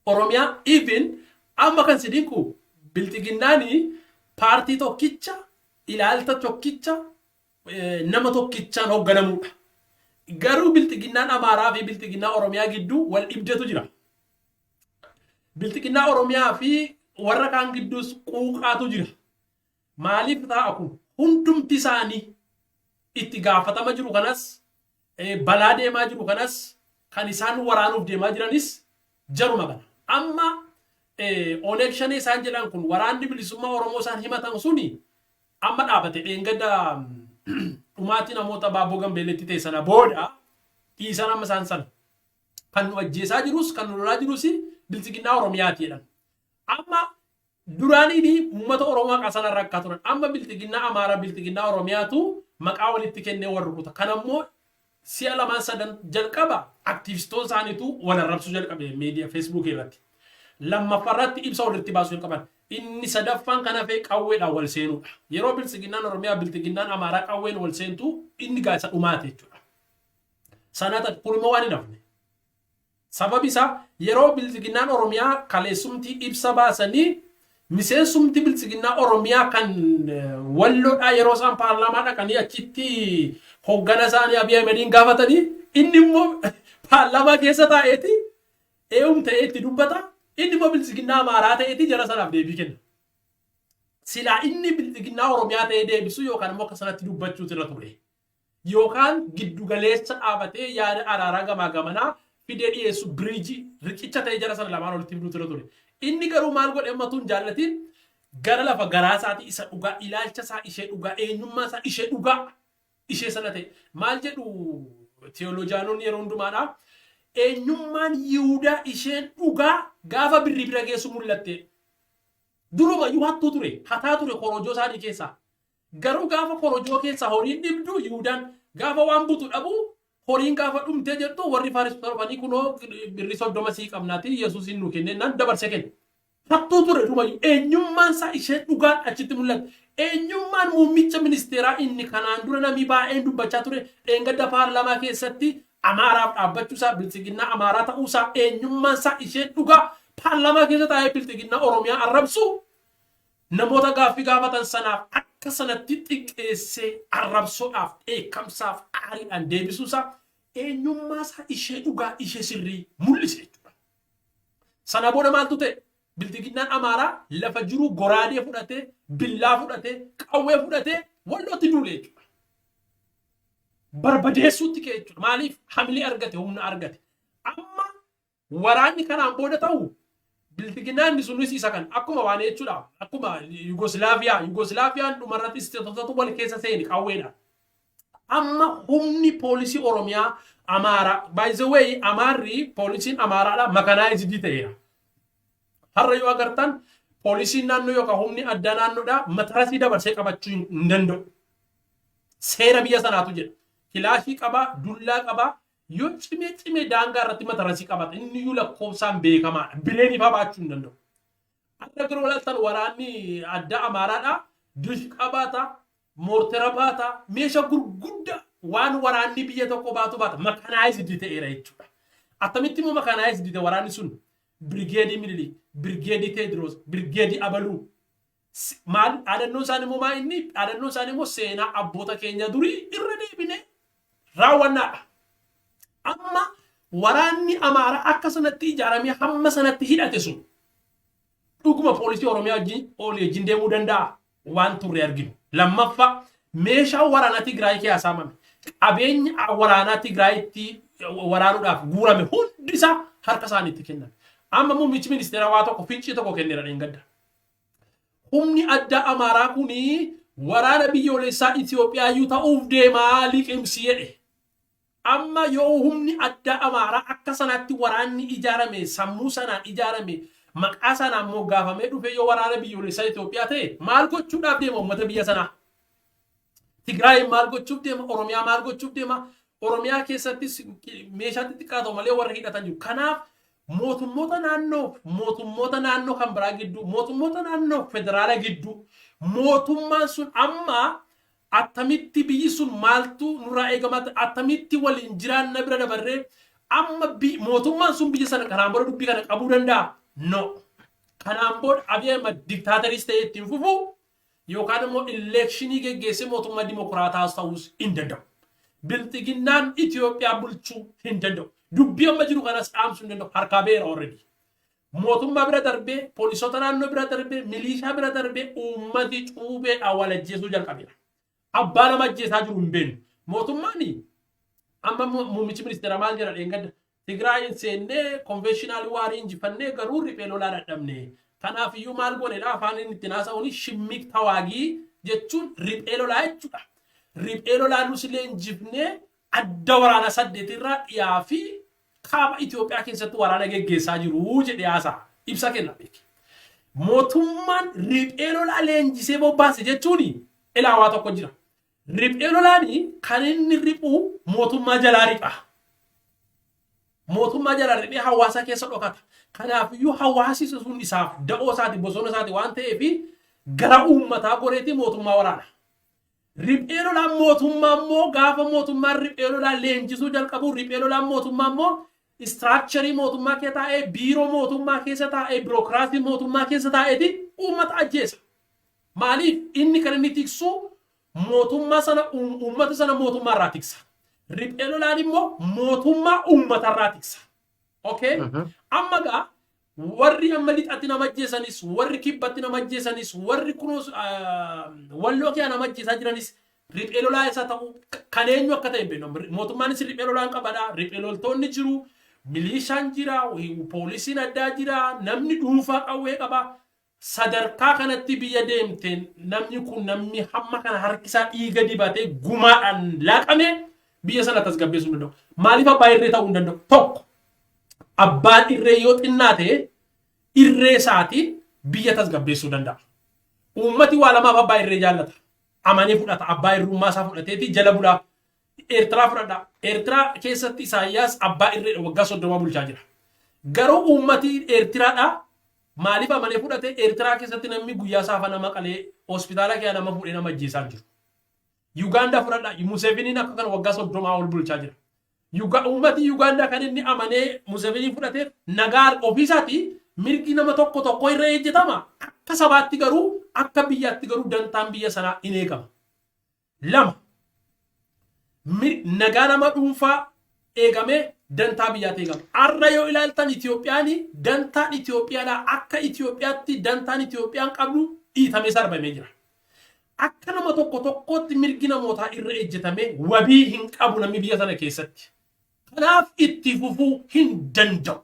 Oromiyaa even amma kan sidinku biltiginnaanii paartii tokkicha ilaalta tokkicha nama tokkichaan hoogganamuudha. Garuu biltiginnaan Amaaraa fi biltiginnaa Oromiyaa gidduu wal dhibdetu jira. Biltiginnaa Oromiyaa fi warra kaan gidduus quuqaatu jira. Maaliif ta'a kun? Hundumti isaanii itti gaafatama jiru kanas balaa deemaa jiru kanas kan isaan waraanuuf deemaa jiranis jaruma kana. Amma election isaan jedhan kun waraanni bilisummaa Oromoo isaan himatan suni amma dhaabate dheengadda dhumaatii namoota baaboo gambeelletti ta'e sana booda dhiisan amma isaan sana kan nu ajjeesaa jirus kan nu lolaa jirus bilchiginnaa Oromiyaati jedhan. Amma duraanii uummata Oromoo maqaa sana rakkaa turan. Amma bilchiginnaa Amaaraa bilchiginnaa Oromiyaatu maqaa walitti kennee wal rukuta. Kan ammoo si'a lamaan sadan jalqaba aktiivistoon isaaniitu wal arrabsuu jalqabe miidiyaa Facebook irratti. Lammaffaarratti ibsa walitti baasuu jalqaban. Inni sadaffaan kan hafee qawweedhaan wal seenuudha. Yeroo bilchiginnaan Oromiyaa bilchiginnaan Amaaraa qawween wal seentu inni gaasa dhumaate jechuudha. Sanata kulma waan hin hafne. Sababi isaa yeroo bilchiginnaan Oromiyaa kaleessumtii ibsa baasanii miseensumti bilchiginnaa Oromiyaa kan walloodhaa yeroo isaan paarlaamaa dhaqanii achitti hoggana isaanii Abiy Ahmediin gaafatanii inni immoo paarlaamaa keessa taa'eeti eeyyam ta'eetti dubbata. Inni immoo bilchiginnaa Amaaraa ta'eeti jara sanaaf deebii kenna. Silaa inni bilchiginnaa Oromiyaa ta'ee deebisu yookaan immoo akka sanatti dubbachuutu irra ture. Yookaan giddugaleessa dhaabatee yaada araaraa gamaa gamanaa fidee dhiyeessu biriijii riqicha ta'ee jara sana lamaan walitti fiduutu irra ture. Inni garuu maal godhe ammatuun jaallatiin gara lafa garaa isaatii isa dhugaa ilaalcha isaa ishee dhugaa eenyummaa isaa ishee dhugaa ishee sana ta'e maal jedhu teolojaanoonni yeroo hundumaadhaa. Eenyummaan Yihudaa isheen dhugaa gaafa birrii bira geessu mul'atte. Duruma iyyuu hattuu ture, hataa ture korojoo isaanii keessaa. Garuu gaafa korojoo keessaa horiin dhibdu Yihudaan gaafa waan butu dhabu horiin gaafa dhumtee jettu warri Fariisota dhufanii kunoo birrii 30 sii qabnaati Yesuusin nu kennennaan dabarse kenne. Hattuu ture duruma eenyummaan isaa isheen dhugaan achitti mul'atte. Eenyummaan muummicha ministeeraa inni kanaan dura namni baay'een dubbachaa ture dheengadda paarlaamaa keessatti Amaaraaf dhaabbachuusaa bilchiginnaa Amaaraa ta'uusaa eenyummaan isaa isheen dhugaa paarlaamaa keessa taa'ee bilchiginnaa Oromiyaa arrabsu namoota gaaffii gaafatan sanaaf akka sanatti xiqqeessee arrabsuudhaaf dheekkamsaaf aariidhaan deebisuusaa eenyummaa isaa ishee dhugaa ishee sirrii mul'ise jechuudha. Sana booda maaltu ta'e bilchiginnaan Amaaraa lafa jiru goraadee fudhatee billaa fudhatee qawwee fudhatee wallootti duule jechuudha. Barbadeessuutti kee jechuudha. Maaliif hamilee argate humna argate. Amma waraanni kanaan booda ta'u bilchiginnaan sunis isa kan akkuma waan jechuudha. Akkuma Yugoslaaviyaan dhumarratti isteetotatu wal keessa seeni qawweedha. Amma humni poolisii Oromiyaa Amaaraa by the way Amaarri poolisiin Amaaraadha makanaayizidii ta'eera. Har'a yoo agartan poolisiin naannoo yookaan humni addaa naannoodha matarasii dabarsee qabachuu hin danda'u. Seera biyya sanaatu jedha. Kilaashii qaba, dullaa qaba, yoo cimee daangaa irratti matarasii qabata. Inni iyyuu lakkoofsaan beekamaadha. Bileen ifaa baachuu hin danda'u. Akka biroo laaltan waraanni addaa Amaaraadha. Dish qabaata, moortera baata, meeshaa gurguddaa waan waraanni biyya tokko baatu baata. Makanaayizidii ta'eera jechuudha. Attamitti immoo makanaayizidii ta'e waraanni sun Birigeedii Minilik, Birigeedii Teediroos, Birigeedii Abaluu. Maal dhaadannoon isaanii immoo maa inni dhaadannoon isaanii immoo seenaa abboota keenya durii irra deebine raawwannaadha. Amma waraanni Amaaraa akka sanatti ijaaramee hamma sanatti hidhate sun dhuguma poolisii Oromiyaa wajjin deemuu danda'a waan turre arginu. Lammaffaa meeshaa waraanaa Tigraay keessaa saamame qabeenya waraanaa Tigraayitti waraanuudhaaf guurame hundi isaa harka isaaniitti kennan. Amma muummichi ministeeraa waa tokko fincii tokko kenneera dheengadda. Humni addaa Amaaraa kuni waraana biyyoolessaa Itiyoophiyaa iyyuu ta'uuf deemaa liqimsi jedhe. Amma yoo humni addaa Amaaraa akka sanatti waraanni ijaarame sammuu sanaan ijaarame maqaa sanaan moggaafamee dhufe yoo waraana biyyoolessaa Itiyoophiyaa ta'e maal gochuudhaaf deema uummata biyya sanaa? Tigraay maal gochuuf deema? Oromiyaa maal gochuuf deema? Oromiyaa keessattis meeshaa xixiqqaatoo malee warra hidhatan jiru. Kanaaf mootummoota naannoo kan biraa gidduu mootummoota naannoo federaala gidduu mootummaan sun amma attamitti biyyi sun maaltu nurraa eegamata attamitti waliin jiraanna bira dabarree amma mootummaan sun biyya sana kanaan booda dubbii kana qabuu danda'a? No. Kanaan booda Abiy Ahmed diktaataris ta'ee ittiin fufu yookaan immoo elekshinii geggeessee mootummaa dimokiraataas ta'uus hin danda'u. Bilchiginnaan Itiyoophiyaa bulchuu hin danda'u. Dubbii amma jiru kanas dhaamsuu hin danda'u. Harkaa beera already. Mootummaa bira darbee, poolisoota naannoo bira darbee, milishaa bira darbee uummati cuubeedhaan wal ajjeesuu jalqabeera. Abbaa nama ajjeesaa jiru hin beeknu. Mootummaan amma muummichi ministeera maal jedha dheengadda? Tigraayin seennee konvenshinaalii waarii injifannee garuu riphee lolaa dadhabne. Kanaaf iyyuu maal goonedha afaan inni itti haasa'uun shimmik tawaagii jechuun riphee lolaa jechuudha. Riphee lolaa nusilee injifnee adda waraana 8 irraa dhiyaa fi kaaba Itiyoophiyaa keessatti waraana geggeessaa jiru jedhee haasa'a. Ibsa kenna beeki. Mootummaan riphee lolaa leenjisee bobbaase jechuun ilaawaa tokko jira. Riphee lolaani kan inni riphu mootummaa jalaa ripha. Mootummaa jalaa riphee hawaasa keessa dhokata. Kanaaf iyyuu hawaasi sun isaaf da'oo isaati bosona isaati waan ta'eef gara uummataa goreetii mootummaa waraana. Riphee lolaan mootummaa immoo gaafa mootummaan riphee lolaa leenjisuu jalqabu riphee lolaan mootummaa immoo istiraakcharii mootummaa keessa taa'ee biiroo mootummaa keessa taa'ee birookiraasii mootummaa keessa taa'eeti uummata ajjeesa. Maaliif inni kan inni tiksu mootummaa sana uummata sana mootummaa irraa tiksa. Riphee lolaan immoo mootummaa uummata irraa tiksa. Okay? Amma gaa warri amma lixatti nama ajjeesanis warri kibbatti nama ajjeesanis warri kunuus walloo kee nama ajjeesaa jiranis riphee lolaa isa ta'u kan eenyu akka ta'e beeknu mootummaanis riphee lolaan qabadha. Riphee loltoonni jiru, milishaan jira, poolisiin addaa jira, namni dhuunfaa qawwee qaba. Sadarkaa kanatti biyya deemteen namni kun namni hamma kana harkisaa dhiiga dibatee gumaadhaan laaqame biyya sana tasgabbeessuu danda'u. Maaliif abbaa irree ta'uu hin danda'u? Tokko abbaan irree yoo xinnaate irree isaatiin biyya tasgabbeessuu danda'a. Uummati waa lamaaf abbaa irree jaallata. Amanee fudhata. Abbaa irrummaa isaa fudhateeti jala bulaa. Eertiraa fudhadha. Eertiraa keessatti Isaayyaas abbaa irree waggaa 30 bulchaa jira. Garuu uummati Eertiraadha. Maaliif amanee fudhate Eertiraa keessatti namni guyyaa saafa nama qalee hospitaala kee nama fuudhee nama ajjeesaa jiru. Uganda fudhadha. Museveniin akka kana waggaa 30 ol bulchaa jira. Uummati Uganda kan inni amanee Museveniin fudhateef nagaa ofiisaati mirgi nama tokko irra ejjetama. Akka sabaatti garuu akka biyyaatti garuu dantaan biyya sanaa in eegama. 2. Nagaa nama dhuunfaa eegamee dantaa biyyaatti eegama. Arra yoo ilaaltan Itiyoophiyaan dantaan Itiyoophiyaadhaa akka Itiyoophiyaatti dantaan Itiyoophiyaan qabdu dhiitamee sarbamee jira. Akka nama tokkotti mirgi namootaa irra ejjetamee wabii hin qabu namni biyya sana keessatti. Kanaaf itti fufuu hin danda'u.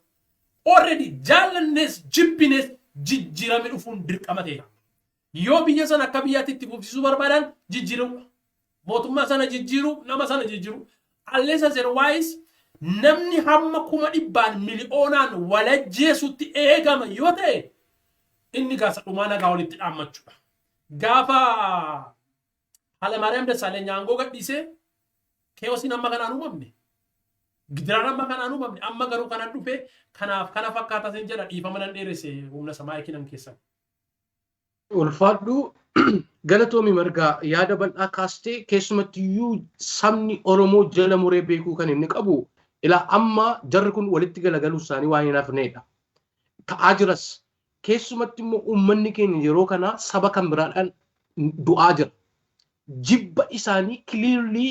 Already jaalannes jibbines jijjiirame dhufuun dirqama ta'eera. Yoo biyya sana akka biyyaatti itti fufsiisuu barbaadan jijjiiru. Mootummaa sana jijjiiru, nama sana jijjiiru. Unless otherwise namni hamma 100,000 miliyoonaan walajjeesutti eegama yoo ta'e inni gaasa dhumaa nagaa walitti dhaammachuudha. Gaafa Hayilamaariyaam Dassaaleny aangoo gadhiisee keewosiin amma kanaan uumamne. Gidiraan amma kanaan uumamne amma garuu kanan dhufe kanaaf kana fakkaata sin jedha dhiifama nan dheeresse humna samaa ekinan keessan. Ulfaadhu galatoomi margaa yaada bal'aa kaastee keessumatti iyyuu sabni Oromoo jala muree beekuu kan inni qabu ilaa amma jarri kun walitti galagaluu isaanii waan hin hafneedha. Ta'aa jiras keessumatti immoo uummanni keenya yeroo kana saba kan biraadhaan du'aa jira. Jibba isaanii clearly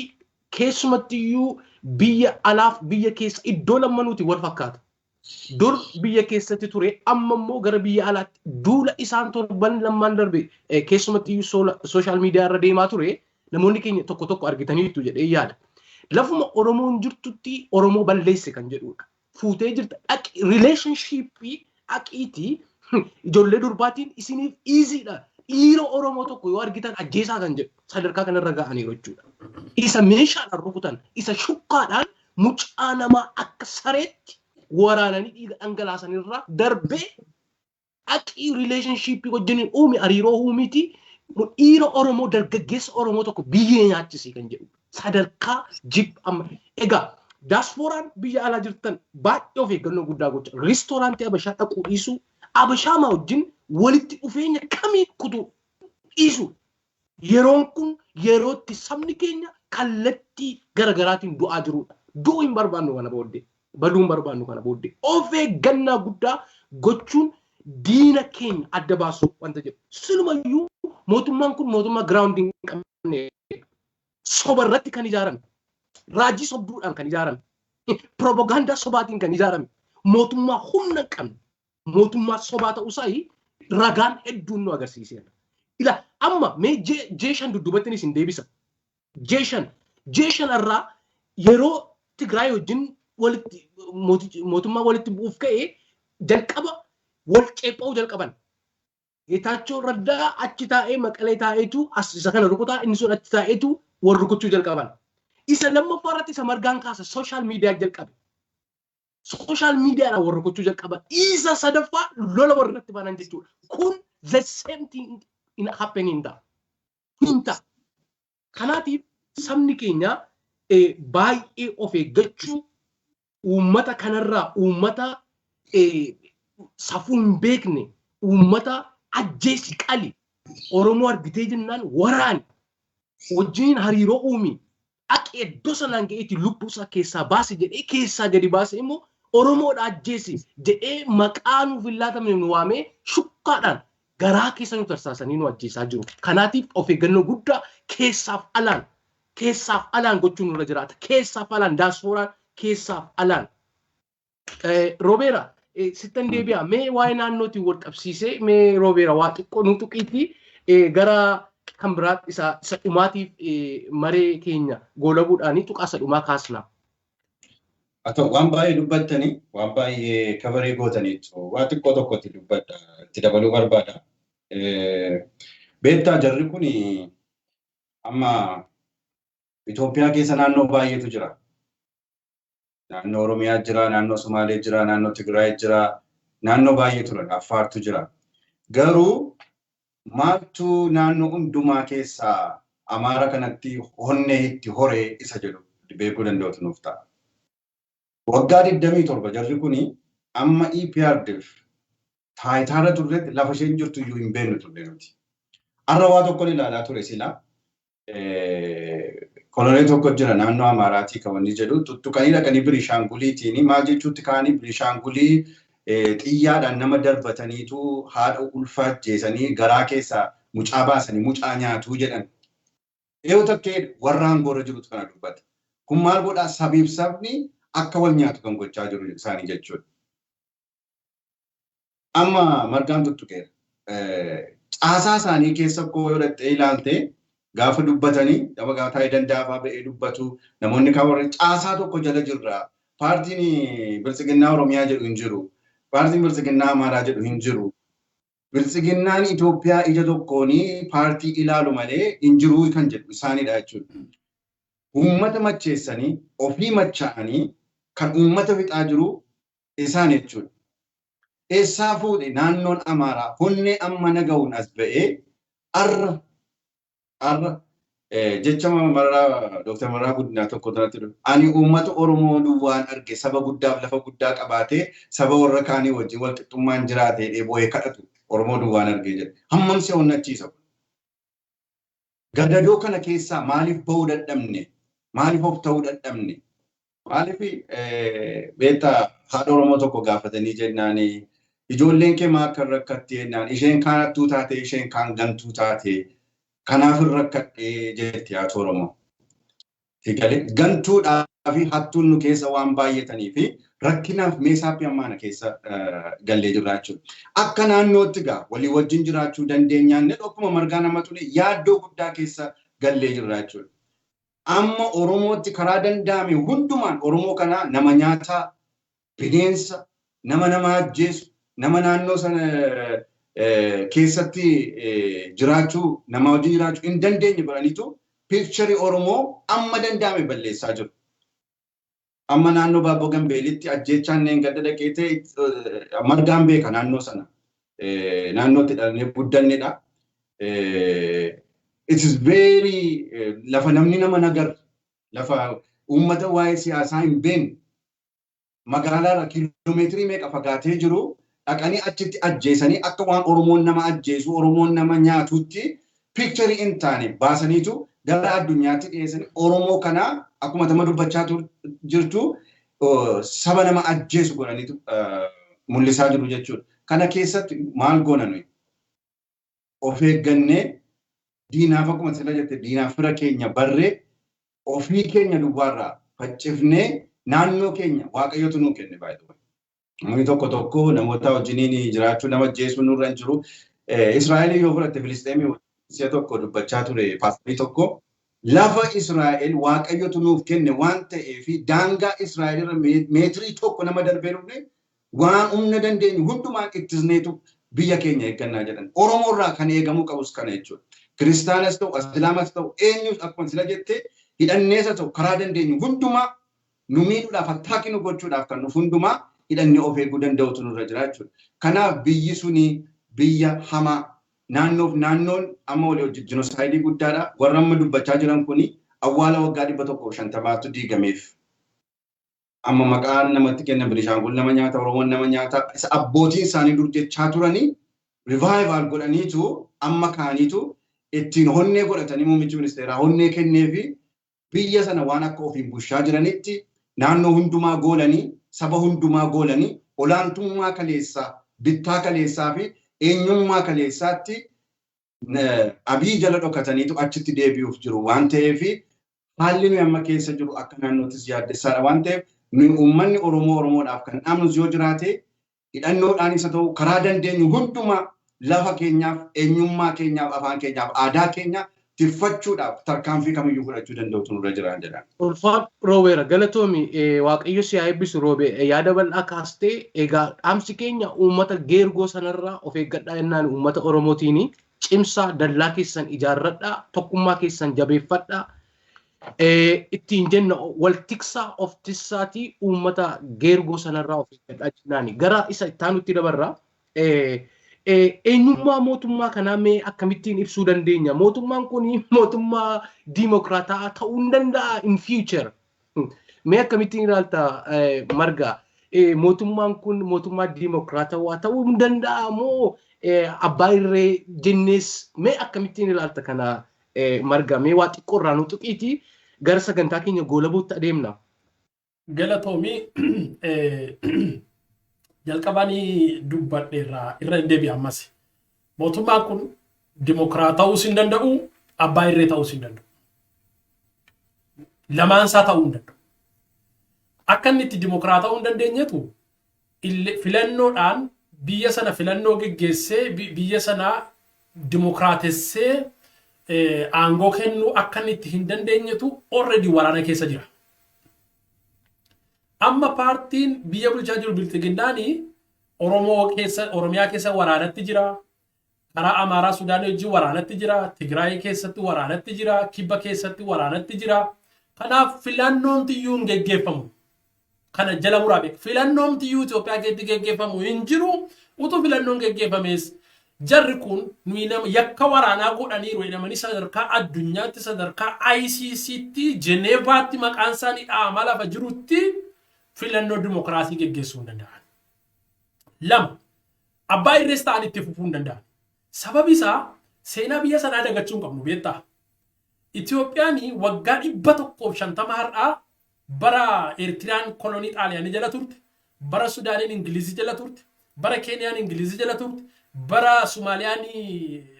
keessumatti iyyuu biyya alaaf biyya keessa iddoo lamanuuti wal fakkaata. Dur biyya keessatti ture amma immoo gara biyya alaatti duula isaan torban lamaan darbe keessumatti iyyuu sooshaal miidiyaa irra deemaa ture namoonni keenya tokko argitaniitu jedhee yaada. Lafuma Oromoon jirtutti Oromoo balleesse kan jedhudha. Fuutee jirta dhaqi rileeshnshiippii dhaqiitii ijoollee durbaatiin isiniif iiziidha. Dhiira Oromoo tokko yoo argitan ajjeesaa kan jedhu sadarkaa kanarra ga'anii jechuudha. Isa meeshaadhaan rukutan, isa shukkaadhaan mucaa namaa akka sareetti waraananii dhiiga dhangalaasanirraa darbee dhaqii rileeshnshiippii wajjiniin uume hariiroo uumiiti dhiira Oromoo dargaggeessa Oromoo tokko biyyee nyaachisee kan jedhu sadarkaa jib amma egaa daaspooraan biyya alaa jirtan baay'ee of eeggannoo guddaa gochaa riistooraantii Abashaa dhaquu dhiisuu Abashaa maa wajjin walitti dhufeenya kamii kutuu dhiisuu yeroon kun yerootti sabni keenya kallattii garagaraatiin du'aa jirudha. Du'uu hin barbaannu kana booddee. Baduu hin barbaannu kana booddee. Of eeggannaa guddaa gochuun diina keenya adda baasuu wanta jedhu. Silumayyuu mootummaan kun mootummaa giraawundii hin qabne soba irratti kan ijaarame. Raajii sobduudhaan kan ijaarame. Propagaandaa sobaatiin kan ijaarame. Mootummaa humna hin qabne. Mootummaa sobaa ta'uusaa ragaan hedduun nu agarsiiseera. Ila amma mee jeeshan duddubattiin isin deebisa. Jeeshan irraa yeroo Tigraay wajjin mootummaa walitti bu'uuf ka'ee jalqaba wal ceepha'uu jalqaban. Geetaachoo Raddaa achi taa'ee Maqalee taa'eetu as isa kana rukutaa inni sun achi taa'eetu wal rukuchuu jalqaban. Isa lammaffaa irratti isa margaan kaasa sooshaal miidiyaa jalqabe. Sooshaal miidiyaadhaan wal rukuchuu jalqaban. Isa sadaffaa lola warratti banan jechuudha. Kun the same thing in happening da. Hinta. Kanaatiif sabni keenya baay'ee of eeggachuu uummata kanarraa uummata safuu hin beekne uummata ajjeesi qali Oromoo argitee jennaan waraani wajjin hariiroo uumi akka iddoo sanaan ga'eetti lubbuu isaa keessaa baase jedhee keessaa gadi baase immoo Oromoodha ajjeesi jedhee maqaa nuuf hin laatamne nu waamee shukkaadhaan garaa keessa nu tarsaasanii nu ajjeesaa jiru. Kanaatiif of eeggannoo guddaa keessaaf alaan gochuun nurra jiraata. Keessaaf alaan daasfooraan keessaaf alaan. Robeera sittan deebi'a mee waa'ee naannootiin wal qabsiisee mee Robeera waa xiqqoo nu tuqiitii gara kan biraatti isa dhumaatiif maree keenya goolabuudhaanii tuqaa isa dhumaa kaasna. Atoo waan baay'ee dubbattanii waan baay'ee kabaree gootaniitu waa xiqqoo tokkotti dubbadha itti dabaluu barbaada. Beektaa jarri kun amma Itoophiyaa keessa naannoo baay'eetu jira. Naannoo Oromiyaa jira, naannoo Somaalee jira, naannoo Tigraay jira, naannoo baay'ee turan Affaartu jira. Garuu maaltu naannoo hundumaa keessaa Amaara kanatti honnee itti horee isa jedhu beekuu danda'utu nuuf ta'a. Waggaa 27 jarri kuni amma EPRDF taayitaarra turretti lafa isheen jirtu iyyuu hin beeknu turre nuti. Har'a waa tokko ilaalaa ture sila. Kolonee tokko jira naannoo Amaaraatii kan wanni jedhu tuttuqanii dhaqanii Birishaanguliitiin maal jechuutti kaanii Birishaangulii xiyyaadhaan nama darbataniitu haadha ulfaa ajjeesanii garaa keessaa mucaa baasanii mucaa nyaatuu jedhan. Yoo takkee warra aangoorra jirutu kana dubbata. Kun maal godhaa sabiif sabni akka wal nyaatu kan gochaa jiru isaanii jechuudha. Amma margaan tuttuqeera. Caasaa isaanii keessa koo yoo dhattee ilaalte gaafa dubbatanii nama gaataa danda'aa ba'ee dubbatu namoonni kan warra caasaa tokko jala jirra. Paartiin Biltsiginnaa Oromiyaa jedhu hin jiru. Paartiin Biltsiginnaa Amaaraa jedhu hin jiru. Biltsiginnaan Itoophiyaa ija tokkoonii paartii ilaalu malee hin jiru kan jedhu isaanidha jechuudha. Uummata macheessanii ofii machaa'anii kan uummata fixaa jiru isaan jechuudha. Eessaa fuudhe naannoon Amaaraa honnee amma naga'uun as ba'ee arra jecha Maraa Dr. Maraa Guddinaa tokko irratti dhufu. Ani uummata Oromoo duwwaan arge saba guddaaf lafa guddaa qabaatee saba warra kaanii wajjin wal qixxummaan jiraatee dheeboo'ee kadhatu Oromoo duwwaan argee jedhe. Hammam si onnachiisa kun. Gadadoo kana keessaa maaliif ba'uu dadhabne? Maaliif of ta'uu dadhabne? Maaliif beektaa haadha Oromoo tokko gaafatanii jennaan ijoolleen kee maal akka rakkatti jennaan isheen kaan hattuu taate isheen kaan gantuu taate. Kanaaf rakkadhee jetti haati Oromoo. Gantuudhaa fi hattuun nu keessa waan baay'atanii fi rakkinaaf meesaafi ammaana keessa gallee jirra jechuudha. Akka naannootti gaa walii wajjin jiraachuu dandeenyaan akkuma margaa nama ture yaaddoo guddaa keessa gallee jirra jechuudha. Amma Oromootti karaa danda'ame hundumaan Oromoo kana nama nyaataa, bineensa, nama ajjeesu, nama naannoo sana keessatti jiraachuu nama wajjin jiraachuu hin dandeenye baraniitu piikcharii Oromoo amma danda'ame balleessaa jiru. Amma naannoo Baabboo Gambeelitti ajjeechaan neen gadda dhaqeetee margaan beeka naannoo sana. Naannootti dhalnee guddannedha. It is very lafa namni nama nagar lafa uummata waa'ee siyaasaa hin beekne magaalaarra kiiloomeetirii meeqa fagaatee jiru. Dhaqanii achitti ajjeesanii akka waan Oromoon nama ajjeesu Oromoon nama nyaatutti piikcharii hin taane baasaniitu gara addunyaatti dhiyeessanii Oromoo kana akkuma tama dubbachaa jirtu saba nama ajjeesu godhaniitu mul'isaa jiru jechuudha. Kana keessatti maal goona nuyi? Of eeggannee diinaaf akkuma sila jette diinaaf fira keenya barree ofii keenya duwwaarraa faccifnee naannoo keenya Waaqayyotu nuu kenne baay'ee. Namni tokko namoota wajjiniin jiraachuu nama ajjeesuu nurra hin jiru. Israa'eel yoo fudhatte Filisteemii si'a tokko dubbachaa ture paastorii tokko lafa Israa'el Waaqayyotu nuuf kenne waan ta'eef daangaa Israa'el irra meetirii tokko nama darbee dhufne waan humna dandeenyu hundumaan ittisneetu biyya keenya eeggannaa jedhan. Oromoo irraa kan eegamuu qabus kana jechuudha. Kiristaanas ta'u, Islaamas ta'u, eenyus akkuma sila jettee hidhanneessa ta'u karaa dandeenyu hundumaa nu miidhuudhaaf attaakii nu gochuudhaaf kan nuuf hundumaa hidhannee of eeguu danda'utu nurra jira jechuudha. Kanaaf biyyi suni biyya hamaa naannoon amma walii hojii jinosaayidii guddaadha. Warra amma dubbachaa jiran kuni awwaala waggaa 150 diigameef. Amma maqaan namatti kennan Bilishaangul nama nyaata, Oromoon nama nyaata. Isa abbootiin isaanii dur jechaa turanii revival godhaniitu amma kaaniitu ittiin honnee godhatanii muummichi ministeeraa honnee kenneefi biyya sana waan akka ofiin bushaa jiranitti naannoo hundumaa goolanii saba hundumaa goolanii olaantummaa kaleessaa bittaa kaleessaa fi eenyummaa kaleessaatti abii jala dhokataniitu achitti deebi'uuf jiru waan ta'eef haalli nuyi amma keessa jiru akka naannootis yaaddessaadha waan ta'eef nuyi uummanni Oromoodhaaf kan dhaamnus yoo jiraate hidhannoodhaan isa ta'u karaa dandeenyu hundumaa lafa keenyaaf eenyummaa keenyaaf afaan keenyaaf aadaa keenya tiffachuudhaaf tarkaanfii kamiyyuu fudhachuu danda'utu nurra jiraan jedhan. Ulfaat Roobeera galatoomi Waaqayyo si haa eebbisu Roobee yaada bal'aa kaastee egaa dhaamsi keenya uummata geergoo sanarraa of eeggadhaa jennaan uummata Oromootiin cimsaa dallaa keessan ijaarradhaa tokkummaa keessan jabeeffadhaa ittiin jenna wal tiksaa of tissaatii uummata geergoo sanarraa of eeggadhaa jennaan gara isa ittaanutti dabarraa eenyummaa mootummaa kanaa mee akkamittiin ibsuu dandeenya? Mootummaan kun mootummaa diimokiraataa ta'uu hin danda'a in future. Mee akkamittiin ilaalta Margaa? Mootummaan kun mootummaa diimokiraatawaa ta'uu hin danda'a moo abbaa irree jennees mee akkamittiin ilaalta kana Margaa? Mee waa xiqqoo irraa nu tuqiitii gara sagantaa keenya goolabuutti adeemna. Galatoomii jalqabanii dubbadheerraa irra hin deebi'e ammas. Mootummaan kun dimokiraata ta'uus hin danda'u, abbaa irree ta'uus hin danda'u. Lamaansaa ta'uu hin danda'u. Akka inni itti dimokiraata ta'uu hin dandeenyetu filannoodhaan biyya sana filannoo geggeessee biyya sana dimokiraatessee aangoo kennuu akka inni itti hin dandeenyetu already waraana keessa jira. Amma paartiin biyya bulchaa jiru biltiginnaanii Oromiyaa keessa waraanatti jira. Karaa Amaaraa Sudaanii wajjin waraanatti jira. Tigraayii keessatti waraanatti jira. Kibba keessatti waraanatti jira. Kanaaf filannoon tiyyuu hin geggeeffamu. Kana jala muraa beeku. Filannoon tiyyuu Itoophiyaa keessatti geggeeffamu hin jiru. Utuu filannoon geggeeffamees jarri kun nuyi nama yakka waraanaa godhaniiru jedhamanii sadarkaa addunyaatti sadarkaa ICCtti Jeneevaatti maqaan isaanii dhahamaa lafa jirutti filannoo dimokiraasii geggeessuu hin danda'an. Lama, abbaa irrees ta'an itti fufuu hin danda'an. Sababi isaa seenaa biyya sanaa dagachuu hin qabnu beektaa. Itiyoophiyaan waggaa 150 har'aa bara Eertiraan kolonii Xaaliyaanii jala turte, bara Sudaaniin Ingilizii jala turte, bara Keeniyaan Ingilizii jala turte, bara Sumaaliyaan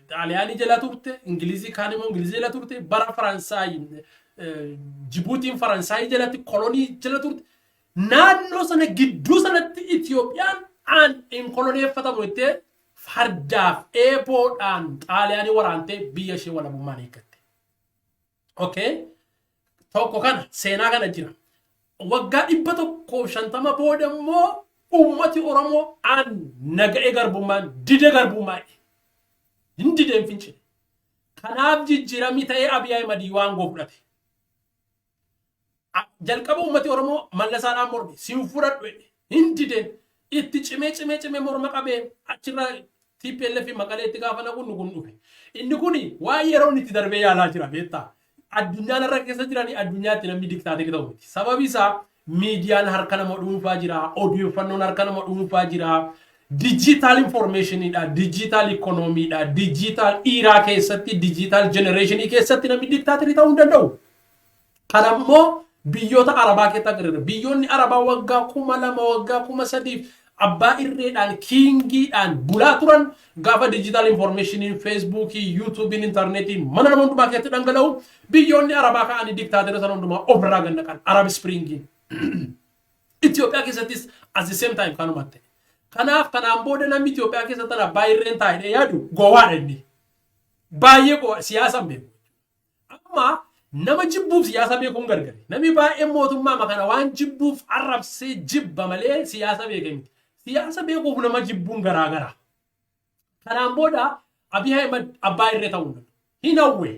Xaaliyaanii jala turte, Ingilizii kaan immoo Ingilizii jala turte, bara Faransaay Jibuutiin Faransaay jalatti kolonii jala turte. Naannoo sana gidduu sanatti Itiyoophiyaan hin koloneeffatamu jettee fardaaf eeboodhaan Xaaliyaanii waraantee biyya ishee walabummaan eeggatte. Okay? Tokko kana seenaa kana jira. Waggaa 150 booda immoo ummati Oromoo naga'ee garbummaan dide garbummaa hin dideen fincile. Kanaaf jijjiiramni ta'ee Abiy Ahmed waan fudhate. Jalqaba ummati Oromoo mallasaadhaan morme siin fudhadhu hin dideen itti cimee morma qabee achirra TPLF Maqalee itti gaafa naquun kun dhufe. Inni kuni waa yeroo itti darbee yaalaa jira beektaa. Addunyaan irra keessa jiranii addunyaatti namni diktaaterii ta'u miti. Sababi isaa miidiyaan harka nama dhuunfaa jira, odeeffannoon harka nama dhuunfaa jira, digital informationidha, digital economyidha, digital era keessatti, digital generationii keessatti namni diktaaterii ta'uu hin danda'u. Kanammoo biyyoota Arabaa keessatti agarra. Biyyoonni Arabaa waggaa 2000 waggaa 3000 abbaa irreedhaan kiingiidhaan bulaa turan gaafa digital informationin Facebookii, YouTubein, internetiin mana nama hundumaa keessatti dhangala'u biyyoonni Arabaa ka'anii diktaaterii sana hundumaa ofirraa gannaqan Arab Springiin. Itiyoophiyaa keessattis at the same time kanuma ta'e. Kanaaf kanaan booda namni Itiyoophiyaa keessatti abbaa irreen taa'ee yaadu gowwaadha inni. Baay'ee siyaasaan beeku. Amma nama jibbuuf siyaasa beekuun gargari. Namni baay'een mootummaa makana waan jibbuuf arrabsee jibba malee siyaasa beeke miti. Siyaasa beekuuf nama jibbuun garaagara. Kanaan booda Abiy Ahmed abbaa irree ta'uu danda'u. Hin hawwe.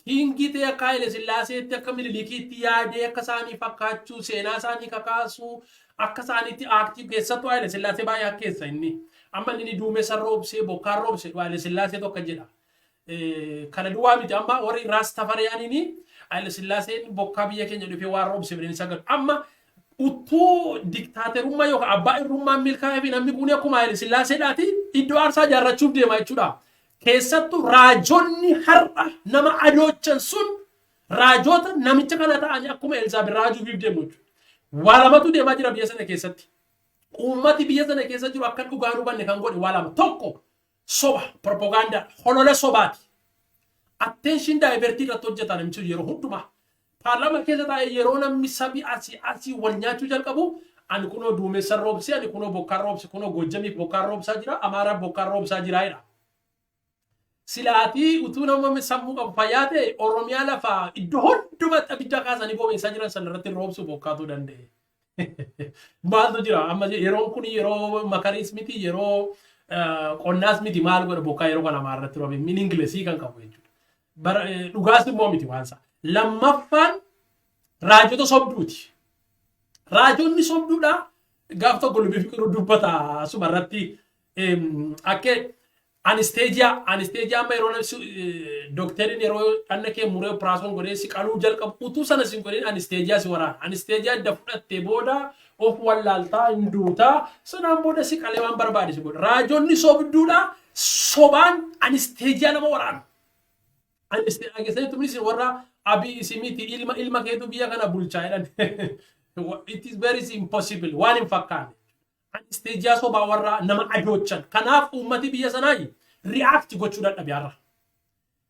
Kiingii ta'e akka Haile Sillaaseetti akka Minilikiitti yaadee akka isaanii fakkaachuu seenaa isaanii kakaasuu akka isaaniitti aaktii keessattuu Haile Sillaasee baay'ee keessa inni. Amma inni duumessa roobsee bokkaan roobsee Haile Sillaasee tokko jedha. Kana duwwaa miti amma warri Raastafariyaaniini Haile Sillaaseen bokkaa biyya keenya dhufee waan roobsee fedhanii sagadu. Amma utuu diktaaterummaa yookaan abbaa irrummaan milkaa'ee fi namni kun akkuma Haile Sillaaseedhaati iddoo aarsaa ijaarrachuuf deema jechuudha. Keessattuu raajonni har'a nama adoochan sun raajota namicha kana ta'anii akkuma Elizaabeet raajuufiif deemu jechuudha. Waa lamatu deemaa jira biyya sana keessatti. Uummati biyya sana keessa jiru akka dhugaan hubanne kan godhe waa lama. Tokko soba propaganda holola sobaati. Attention divertii irratti hojjetan namichi yeroo hundumaa. Paarlaamaa keessa taa'ee yeroo namni sabi asii wal nyaachuu jalqabu ani kunoo duumessa roobsee ani kunoo bokkaan roobse kunoo Gojjamiif bokkaan roobsaa jira Amaaraa bokkaan roobsaa jira jedha. Silaatii utuu nama sammuu qabu fayyaa ta'e Oromiyaa lafaa iddoo hundumatti abidda kaasanii bobeessaa jiran sanarratti roobsuu bokkaatuu danda'e. Maaltu jira amma yeroon kun yeroo makariis miti yeroo qonnaas miti maal godha bokkaa yeroo kana Amaarratti roobe min Ingilizii kan qabu jechuudha. Dhugaas immoo miti waansa. Lammaffaan raajota sobduuti. Raajonni sobduudha gaaf tokko lubii fiqiruu dubbata asumarratti akka Anesteejiyaa amma yeroo dookteriin yeroo dhanna kee muree operaasyoon godhee si qaluu jalqabu utuu sana sin godheen anesteejiyaa si waraana. Anesteejiyaa adda fudhattee booda of wallaaltaa hin duutaa sanaan booda si qalee waan barbaade si godha. Raajonni sobduudha sobaan anesteejiyaa nama waraana. Anesteejiyaa tumis warra abii isimiti ilma keetu biyya kana bulchaa jedhan. It is very impossible waan hin fakkaanne. Anesteejiyaa sobaa warra nama adoochan. Kanaaf uummati biyya sanaa react gochuu dadhabe har'a.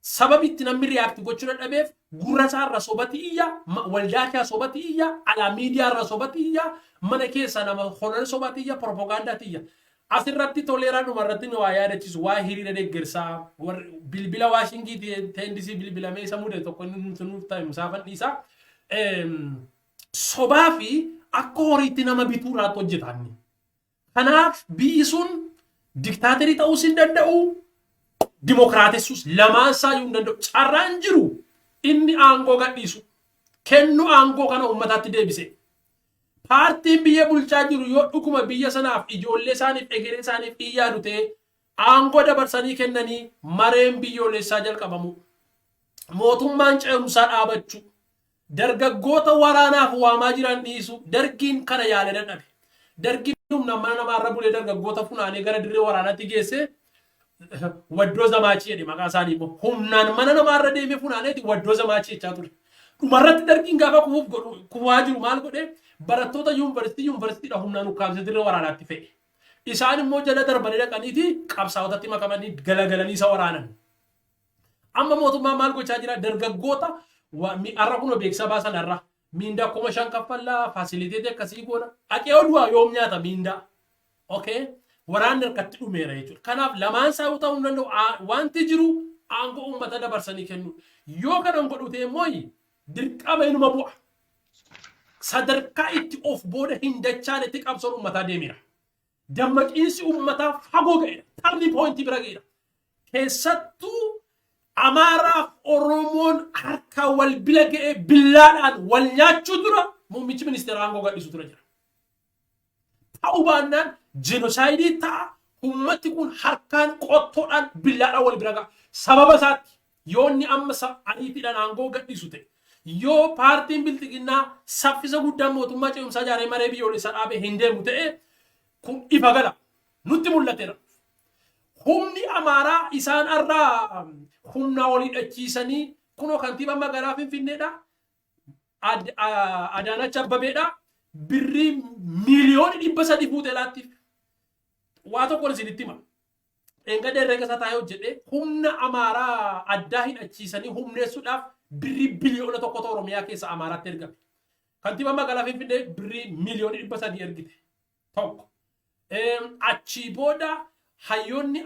Sababitti namni react gochuu dadhabeef gurra isaarra sobati iyya, waldaa kee sobati iyya, alaa miidiyaarra sobati iyya, mana keessa nama holola sobati iyya, propagaandaati iyya. Asirratti toleeraan dhumarratti nu waa yaadachiisu waa hiriira deeggarsaa bilbila Waashingiitii teendisii bilbilamee isa mude tokko nuuf ta'e musaafan dhiisaa. Sobaa fi akka horiitti nama bituu irratti hojjetanni. Kanaaf biyyi sun diktaaterii ta'uus hin danda'u, dimokiraatessuus lamaan isaayyuu hin danda'u. Carraan jiru inni aangoo gadhiisu, kennu aangoo kana uummataatti deebise. Paartiin biyya bulchaa jiru yoo dhuguma biyya sanaaf ijoollee isaaniif egeree isaaniif iyyaadu ta'e aangoo dabarsanii kennanii mareen biyyoolessaa jalqabamu. Mootummaan ce'umsaa dhaabachuu, dargaggoota waraanaaf waamaa jiran dhiisu, dargiin kana yaale dadhabe. Dargiin humna mana namaarra bulee dargaggoota funaanee gara dirree waraanaatti geesse waddoo zamaachii jedhe maqaa isaanii immoo humnaan mana namaarra deemee funaaneeti waddoo zamaachii jechaa ture. Dhumarratti dargiin gaafa kufaa jiru maal godhe barattoota yuunivarsiitiidha humnaan ukkaamsee dirree waraanaatti fe'e. Isaan immoo jala darbanii dhaqaniiti qabsaa'otatti makamanii galagalanii isa waraanan. Amma mootummaan maal gochaa jira dargaggoota har'a kun beeksisa baasan har'a. Minda 5,000 kaffallaa fasiliteetii akkasii goona. Aqee oduwaa yoom nyaata mindaa. Okay? Waraanni harkatti dhumeera jechuudha. Kanaaf lamaan isaa ta'uu hin danda'u. Wanti jiru aangoo uummata dabarsanii kennu. Yoo kanan godhu ta'e immoo dirqama inuma bu'a. Sadarkaa itti of booda hin dachaanetti qabsoon uummataa deemira. Dammaqiinsi uummataa fagoo ga'eera. Tarni poointii bira ga'eera. Keessattuu Amaaraaf Oromoon harka wal bila ga'ee billaadhaan wal nyaachuu dura muummichi ministeera aangoo gadhiisu tura jira. Ta'uu baannaan jenosaayidii ta'a ummati kun harkaan qottoodhaan billaadhaan wal bira ga'a. Sababa isaatti yoo inni amma ariitiidhaan aangoo gadhiisu ta'e yoo paartiin bilxiginnaa saffisa guddaan mootummaa ce'umsaa ijaaree maree biyyoolessaa dhaabee hin deemu ta'e kun ifa gala nutti mul'ateera. Humni Amaaraa isaan irraa humna walii dhachiisanii kunoo kantiibaa magaalaa Finfinneedha. Adaanach Abbabeedha. Birrii miliyoona 300 fuutee laattiif. Waa tokko isinitti hima. Engadee reegasa taa'ee hojjedhee humna Amaaraa addaa hidhachiisanii humneessuudhaaf birrii biliyoona tokkotu Oromiyaa keessa Amaaraatti ergame. Kantiibaa magaalaa Finfinnee birrii miliyoona 300 ergite. Tokko. Achii booda hayyoonni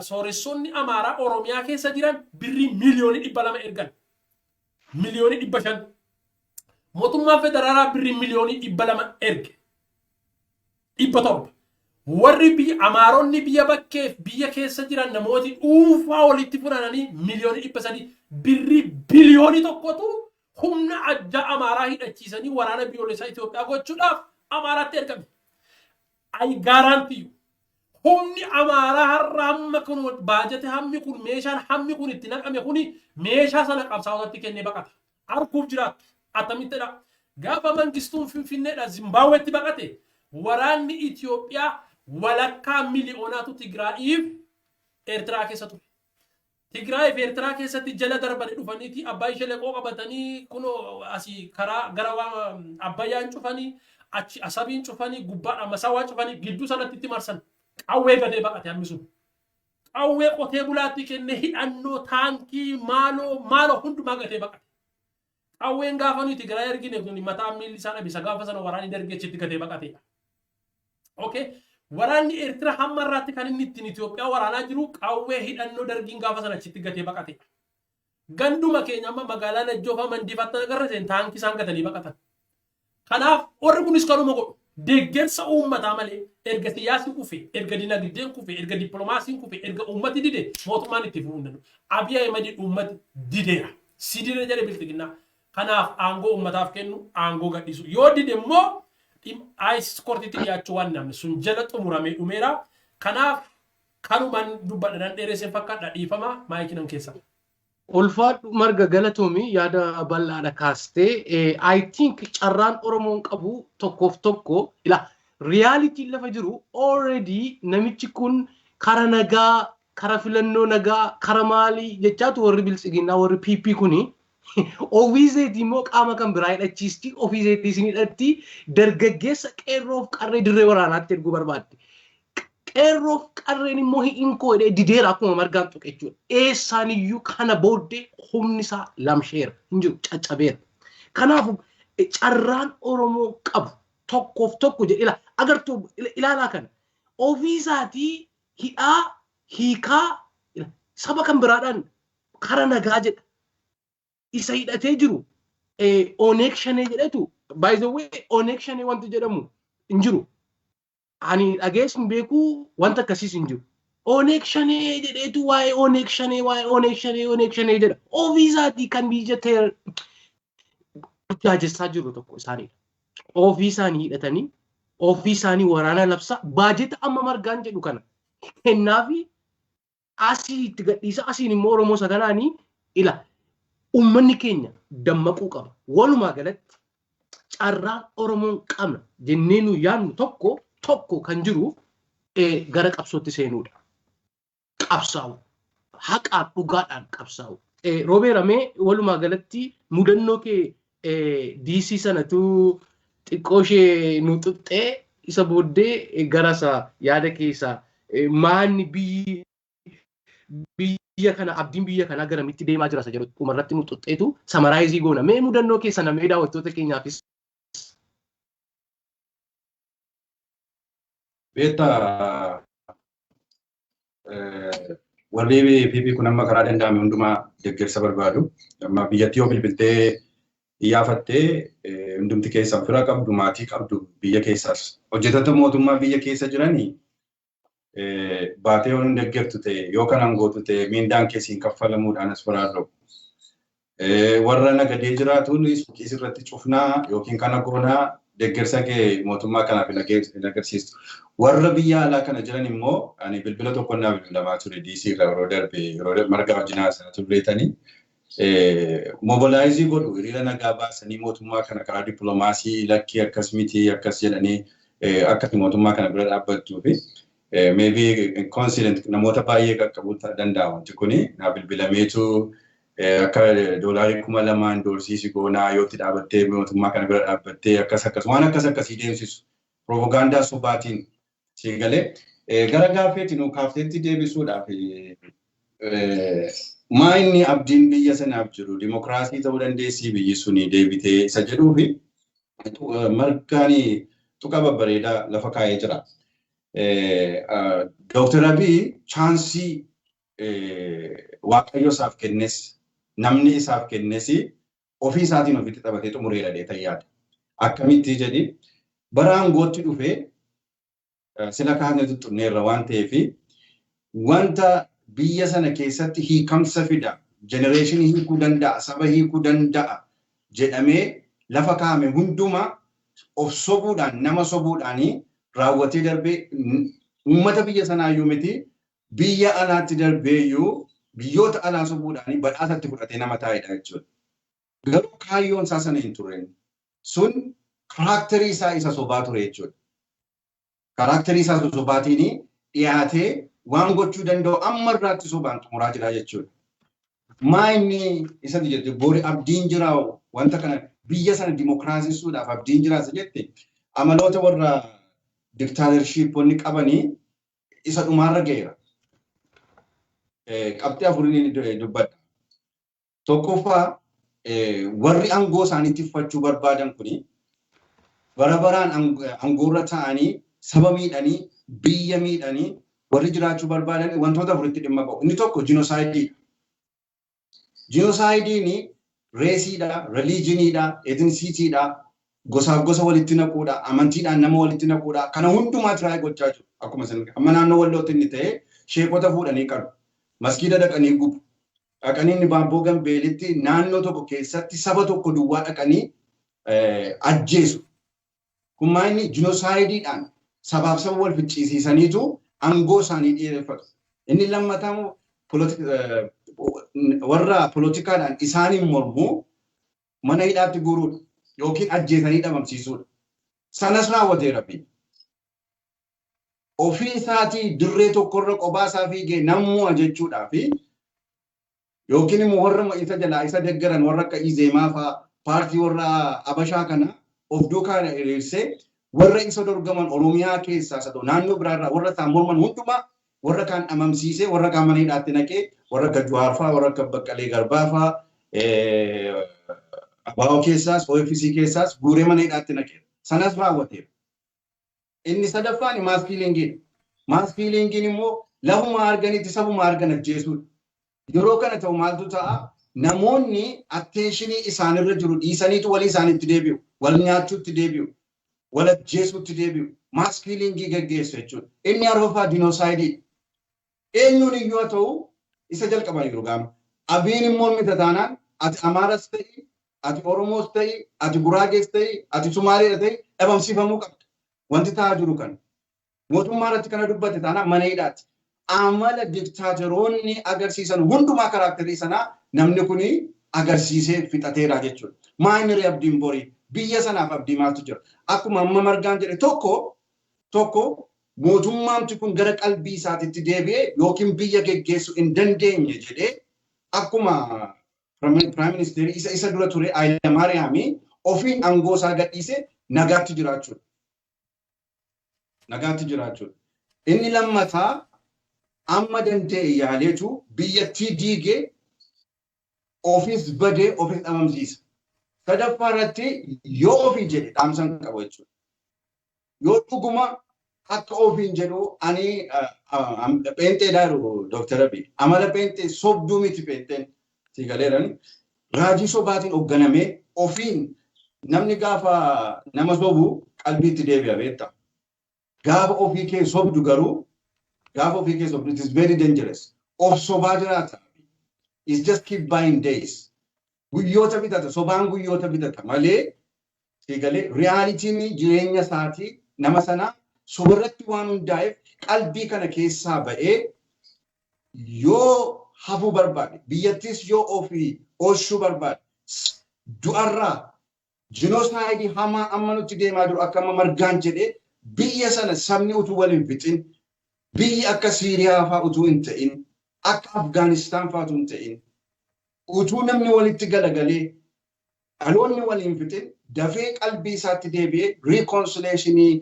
sooressonni Amaaraa Oromiyaa keessa jiran birrii miliyoona 200 ergan. miliyoonii 500 mootummaan federaalaa birrii miliyoonii 200 erge 700 warri biyya Amaaronni biyya bakkeef biyya keessa jiran namooti dhuunfaa walitti fudhananii miliyoonii 300 birrii biliyoonii tokkotu humna addaa Amaaraa hidhachiisanii waraana biyyoolessaa Itiyoophiyaa gochuudhaaf Amaaraatti ergame. I guarantee you. Humni Amaaraa har'a hamma kun baajate hammi kun meeshaan hammi kun itti naqame kuni meeshaa sana qabsaa'otatti kennee baqata. Arguuf jiraatu attamittidha. Gaafa mangistuun Finfinneedha Zimbaaweetti baqate waraanni Itiyoophiyaa walakkaa miliyoonatu Tigraayiif Eertiraa keessa ture. Tigraayiif Eertiraa keessatti jala darbanii dhufaniiti Abbaay Sheleqoo qabatanii kunoo asii karaa gara Abbayyaan cufanii achi Asabiin cufanii gubbaadhaan Masawaa cufanii gidduu sanatti itti marsan. Qawwee gadee baqate hammi sun. Qawwee qotee bulaatti kenne hidhannoo taankii maaloo hundumaa gatee baqate. Qawween gaafa nuti Tigraay ergine kun mataa miilli isaa dhabisa gaafa sana waraanni dargeechitti gatee baqateedha. Okay. Waraanni Eertiraa hamma irraatti kan inni ittiin Itiyoophiyaa waraanaa jiru qawwee hidhannoo dargiin gaafa sana achitti gatee baqateedha. Ganduma keenya amma magaalaa Najjoofa Mandiifaatti agarreen taankii isaan gatanii baqatan. Kanaaf warri kunis kanuma godhu. Deeggarsa uummataa malee erga siyaasni kufe, erga dinagdeen kufe, erga dippiloomaasiin kufe, erga uummati dide mootummaan itti fufuu hin danda'u. Abiy Ahmed uummati dideera. Si dide jedhe biltiginnaa. Kanaaf aangoo uummataaf kennu aangoo gadhiisu. Yoo dide immoo ICC kortiitti dhiyaachuu waan namni sun jala xumuramee dhumeera. Kanaaf kanumaan dubbadhaan dheereseen fakkaadha dhiifama maayikinan keessa. Ulfaadhu marga galatoomii yaada bal'aadha kaastee I think carraan Oromoon qabu tokkoof tokko ila reality lafa jiru already namichi kun kara nagaa kara filannoo nagaa kara maalii jechaatu warri biltsiginnaa warri PP kuni ofiiseetii immoo qaama kan biraa hidhachiisti ofiiseetii isin hidhatti dargaggeessa qeerroof qarree dirree waraanaatti erguu barbaadde. Qeerroof qarreen immoo hi'inkoo jedhee dideera akkuma margaan tuqe jechuudha. Eessaaniyyuu kana booddee humni isaa lamsheera hin jiru caccabeera. Kanaaf carraan Oromoo qabu tokkoof tokko jedhe agartuu ilaalaa kana ofiisaatii hidhaa hiikaa saba kan biraadhaan kara nagaa jedha. Isa hidhatee jiru Oneeg Shanee jedhetu by the way Oneeg Shanee wanti jedhamu hin jiru. Ani dhageessin beeku wanta akkasiis hin jiru. Oneeg Shanee jedheetu waa'ee Oneeg Shanee waa'ee Oneeg Shanee jedha. Ofiisaatii kan biyya ta'e jaajessaa jiru tokko isaaniidha. Ofii isaanii hidhatanii ofii isaanii waraana labsaa baajeta amma margaan jedhu kana kennaafi asii itti gadhiisa asiin immoo Oromoo saganaanii ila uummanni keenya dammaquu qaba. Walumaa galatti carraan Oromoon qabna jennee nu yaadnu tokko kan jiru gara qabsootti seenuudha. Qabsaa'u haqaan dhugaadhaan qabsaa'u. Roobeeramee walumaa galatti mudannoo kee DC sanatu xiqqoo ishee nu xuxxee isa booddee garasa yaada keessaa maanni biyya kana abdiin biyya kanaa garamitti deemaa jira isa jedhu dhumarratti nu xuxxeetu samaraayizii goona. Mee mudannoo keessa namee daawwattoota keenyaafis Beta warri PP kun amma karaa danda'ame hundumaa deeggarsa barbaadu. Amma biyyattii yoo bilbiltee iyyafattee hundumti keessaa fira qabdu maatii qabdu biyya keessaas hojjettoota mootummaa biyya keessa jiranii baatee yoo hin deeggartu ta'e yoo kanan gootu ta'e miindaan keessiin kaffalamuudhaan as baraarra'u. Warra nagadee jiraatuun suuqii irratti cufnaa yookiin kana goonaa deeggarsa kee mootummaa kanaaf hin agarsiistu. Warra biyya alaa kana jiran immoo ani bilbila tokko naa bilbilamaa ture DC irraa yeroo darbe yeroo marga wajjin haasaa turreetanii mobilaayizii godhu hiriira nagaa baasanii mootummaa kana karaa dippiloomaasii lakkii akkas miti akkas jedhanii akkati mootummaa kana bira dhaabbattuu fi maybe consultant namoota baay'ee qaqqabuu danda'a wanti kuni naa bilbilameetu akka doolaarii 2,000 doorsiisi goonaa yoo itti dhaabattee mootummaa kana bira dhaabbattee akkas waan akkasii deemsisu propagaandaa sobaatiin si galee gara gaafeetti nu kaafteetti deebisuudhaaf maa inni abdiin biyya sanaaf jiru dimokiraasii ta'uu dandeessii biyyi suni deebitee isa jedhuu fi margaan tuqa babbareedaa lafa kaa'ee jira. Dr. Abiy chaansii Waaqayyo isaaf kennes namni isaaf kennes ofii isaatiin ofitti taphatee xumureera dheetan yaada. Akkamitti jedhi bara aangootti dhufee sila kaasne tuttunneerra waan ta'eef wanta biyya sana keessatti hiikamsa fida genereeshinii hiikuu danda'a saba hiikuu danda'a jedhamee lafa kaa'ame hundumaa of sobuudhaan nama sobuudhaanii raawwatee darbee uummata biyya sanaayyuu miti biyya alaatti darbeeyyuu biyyoota alaa sobuudhaanii badhaasatti fudhatee nama taa'edha jechuudha. Garuu kaayyoon isaa sana hin turre. Sun karakterii isaa isa sobaa ture jechuudha. Karakterii isaa sobaatiin dhiyaatee waan gochuu danda'u amma irraatti sobaan xumuraa jira jechuudha. Maa inni isa jette boori abdiin jira wanta kana biyya sana dimokiraasisuudhaaf abdiin jiraasa jette amaloota warra diktaatershiiponni qabanii isa dhumaarra ga'eera. Qabxii afuriin dubbadha. Tokkoffaa warri aangoo isaanii tiffachuu barbaadan kuni bara baraan aangoorra ta'anii saba miidhanii biyya miidhanii warri jiraachuu barbaadan wantoota afuritti dhimma qabu. Inni tokko jinosaayidii. Jinosaaydiin reesiidha, reliijiniidha, etnisiitiidha, gosaaf gosa walitti naquudha, amantiidhaan nama walitti naquudha. Kana hundumaa tiraayii gochaa jiru. Akkuma isin amma naannoo wallootti inni ta'e sheekota fuudhanii qabu. Maskiida dhaqanii gubu. Dhaqanii inni baabboo gambeelitti naannoo tokko keessatti saba tokko duwwaa dhaqanii ajjeesu. Kun maayini jinoosaaydiidhaan sabaaf saba wal ficcisiisaniitu aangoo isaanii dhiyeeffatu. Inni lammataa warra poolotikaadhaan isaaniin mormuu mana hidhaatti guuruudha yookiin ajjeesanii dhabamsiisuudha. Sanas raawwateera. Ofii isaatii dirree tokkorra qophaa isaa fiigee namuu jechuudhaa fi yookiin immoo warra isa jalaa isa deeggaran warra akka Izeemaa fa'aa paartii warra Abashaa kana of duukaa hiriirsee warra isa dorgaman Oromiyaa keessaa isa ta'u naannoo biraarraa warra isaan morman hundumaa warra kaan dhamamsiisee warra kaan mana hidhaatti naqee warra akka Jawaar fa'aa warra akka Baqqalee Garbaa fa'aa Abaa'oo keessaas OFC keessaas guuree mana hidhaatti naqee sanas raawwateera. Inni sadaffaan maas fiilingiidha. Maas fiilingiin immoo lafuma arganitti sabuma argan ajjeesuudha. Yeroo kana ta'u maaltu ta'a? Namoonni atteeshinii isaanirra jiru dhiisaniitu walii isaaniitti deebi'u, wal nyaachuutti deebi'u, wal ajjeesuutti deebi'u. Maas fiilingii gaggeessu jechuudha. Inni arfaffaa dinoosaayidii. Eenyuun iyyuu haa ta'u isa jalqabaa jiru gaama. Abiin immoo mita taanaan ati Amaaras ta'i, ati Oromoos ta'i, ati Guraagees ta'i, ati Sumaaleedha ta'i dhabamsiifamuu qabda. Wanti ta'aa jiru kan mootummaa irratti kana dubbate taanaan mana hidhaatti. Amala diktaateroonni agarsiisan hundumaa karakterii sanaa namni kuni agarsiisee fixateera jechuudha. Maayinari abdiin borii biyya sanaaf abdii maaltu jira? Akkuma amma margaan jedhe tokko mootummaamti kun gara qalbii isaatitti deebi'ee yookiin biyya geggeessu hin dandeenye jedhee akkuma Prime Minister isa dura ture Hayilamaariyaamii ofiin aangoo isaa gadhiisee nagaatti jiraachuudha. Nagaatti jiraachuudha. Inni lammataa amma danda'e yaaleetu biyyattii diigee ofiis badee ofiis dhabamsiisa. Sadaffaa irratti yoo ofiin jedhe dhaamsan qaba jechuudha. Yoo dhuguma akka ofiin jedhu ani pheenxeedhaa jiru Dr. Abiy. Amala pheenxee sobduu miti pheenxeen si galeerani. Raajii sobaatiin hoogganamee ofiin namni gaafa nama sobu qalbiitti deebi'a beektaa. Gaafa ofii kee sobdu garuu gaafa ofii kee sobdu it is very dangerous. Of sobaa jiraata. It's just keep buying days. Guyyoota bitata sobaan guyyoota bitata malee si galee realitiin jireenya isaatii nama sanaa sobarratti waan hundaa'eef qalbii kana keessaa ba'ee yoo hafuu barbaade biyyattis yoo ofii oolchuu barbaade du'arraa jinoosaayidii hamaa amma nutti deemaa jiru akka amma margaan jedhee biyya sana sabni utuu waliin fixin biyyi akka Siiriyaa fa'aa utuu hin ta'in akka Afgaanistaan fa'aa utuu hin ta'in utuu namni walitti galagalee dhaloonni waliin fixin dafee qalbii isaatti deebi'ee reconciliationii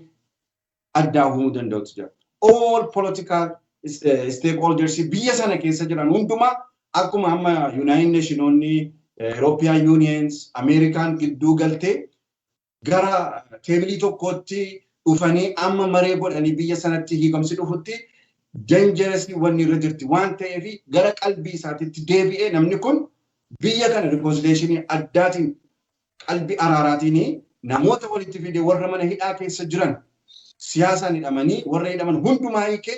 addaa uumuu danda'utu jira. All political stakeholders biyya sana keessa jiran hundumaa akkuma amma United Nationonni, European Unions, American gidduu galtee gara teebilii tokkootti dhufanii amma maree godhanii biyya sanatti hiikamsi dhufutti dangerously wanni irra jirti waan ta'eef gara qalbii isaatitti deebi'ee namni kun biyya kana reconciliation addaatiin qalbii araaraatiin namoota walitti fidee warra mana hidhaa keessa jiran siyaasaan hidhamanii warra hidhaman hundumaa hiikee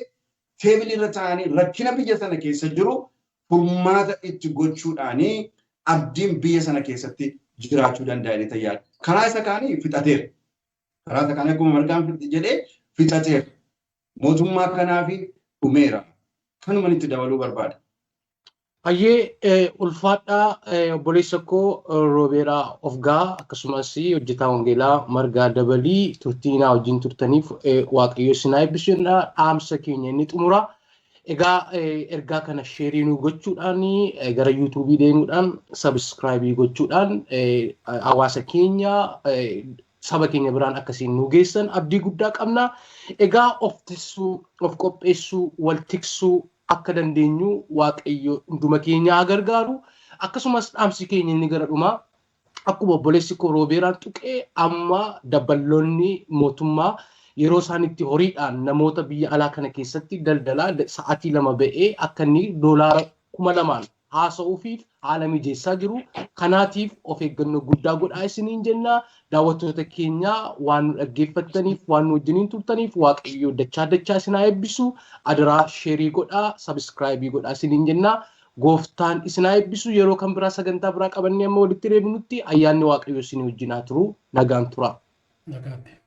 teebilii irra taa'anii rakkina biyya sana keessa jiru furmaata itti gochuudhaanii abdiin biyya sana keessatti jiraachuu danda'anii tajaajila. Karaa isa kaanii fixateera. Karaa isa kaanii akkuma margaan jedhee fixateera. Mootummaa kanaaf dhumeera. Kanuma itti dabaluu barbaada. Hayyee ulfaadhaa obboleessa koo Roobeeraa Ofgaa akkasumas hojjetaa Wangeelaa Margaa Dabalii turtiinaa wajjin turtaniif Waaqayyo isin haa eebbisu dhaamsa keenya inni xumura. Egaa ergaa kana sheerii nu gochuudhaan gara YouTube'ii deemuudhaan subscribe gochuudhaan hawaasa keenya saba keenya biraan akkasiin nu geessan abdii guddaa qabna. Egaa of tissuu, of qopheessuu, wal tiksuu akka dandeenyu Waaqayyo hunduma keenya haa gargaaru. Akkasumas dhaamsi keenya inni gara dhumaa akkuma obboleessi koo Roobeeraan tuqee amma daballoonni mootummaa yeroo isaanitti horiidhaan namoota biyya alaa kana keessatti daldalaa sa'aatii 2 ba'ee akka inni doolaara 2,000 haasa'uufiif haala mijeessaa jiru. Kanaatiif of eeggannoo guddaa godhaa isiniin jenna. Daawwattoota keenya waan dhaggeeffattaniif waan wajjiniin turtaniif Waaqayyo dachaa isin haa eebbisu. Adaraa sheerii godhaa, subscribe godhaa isiniin jenna. Gooftaan isin haa eebbisu. Yeroo kan biraa sagantaa biraa qabannee amma walitti deebinutti ayyaanni Waaqayyo isin wajjin haa turu. Nagaan tura. Nagaatti.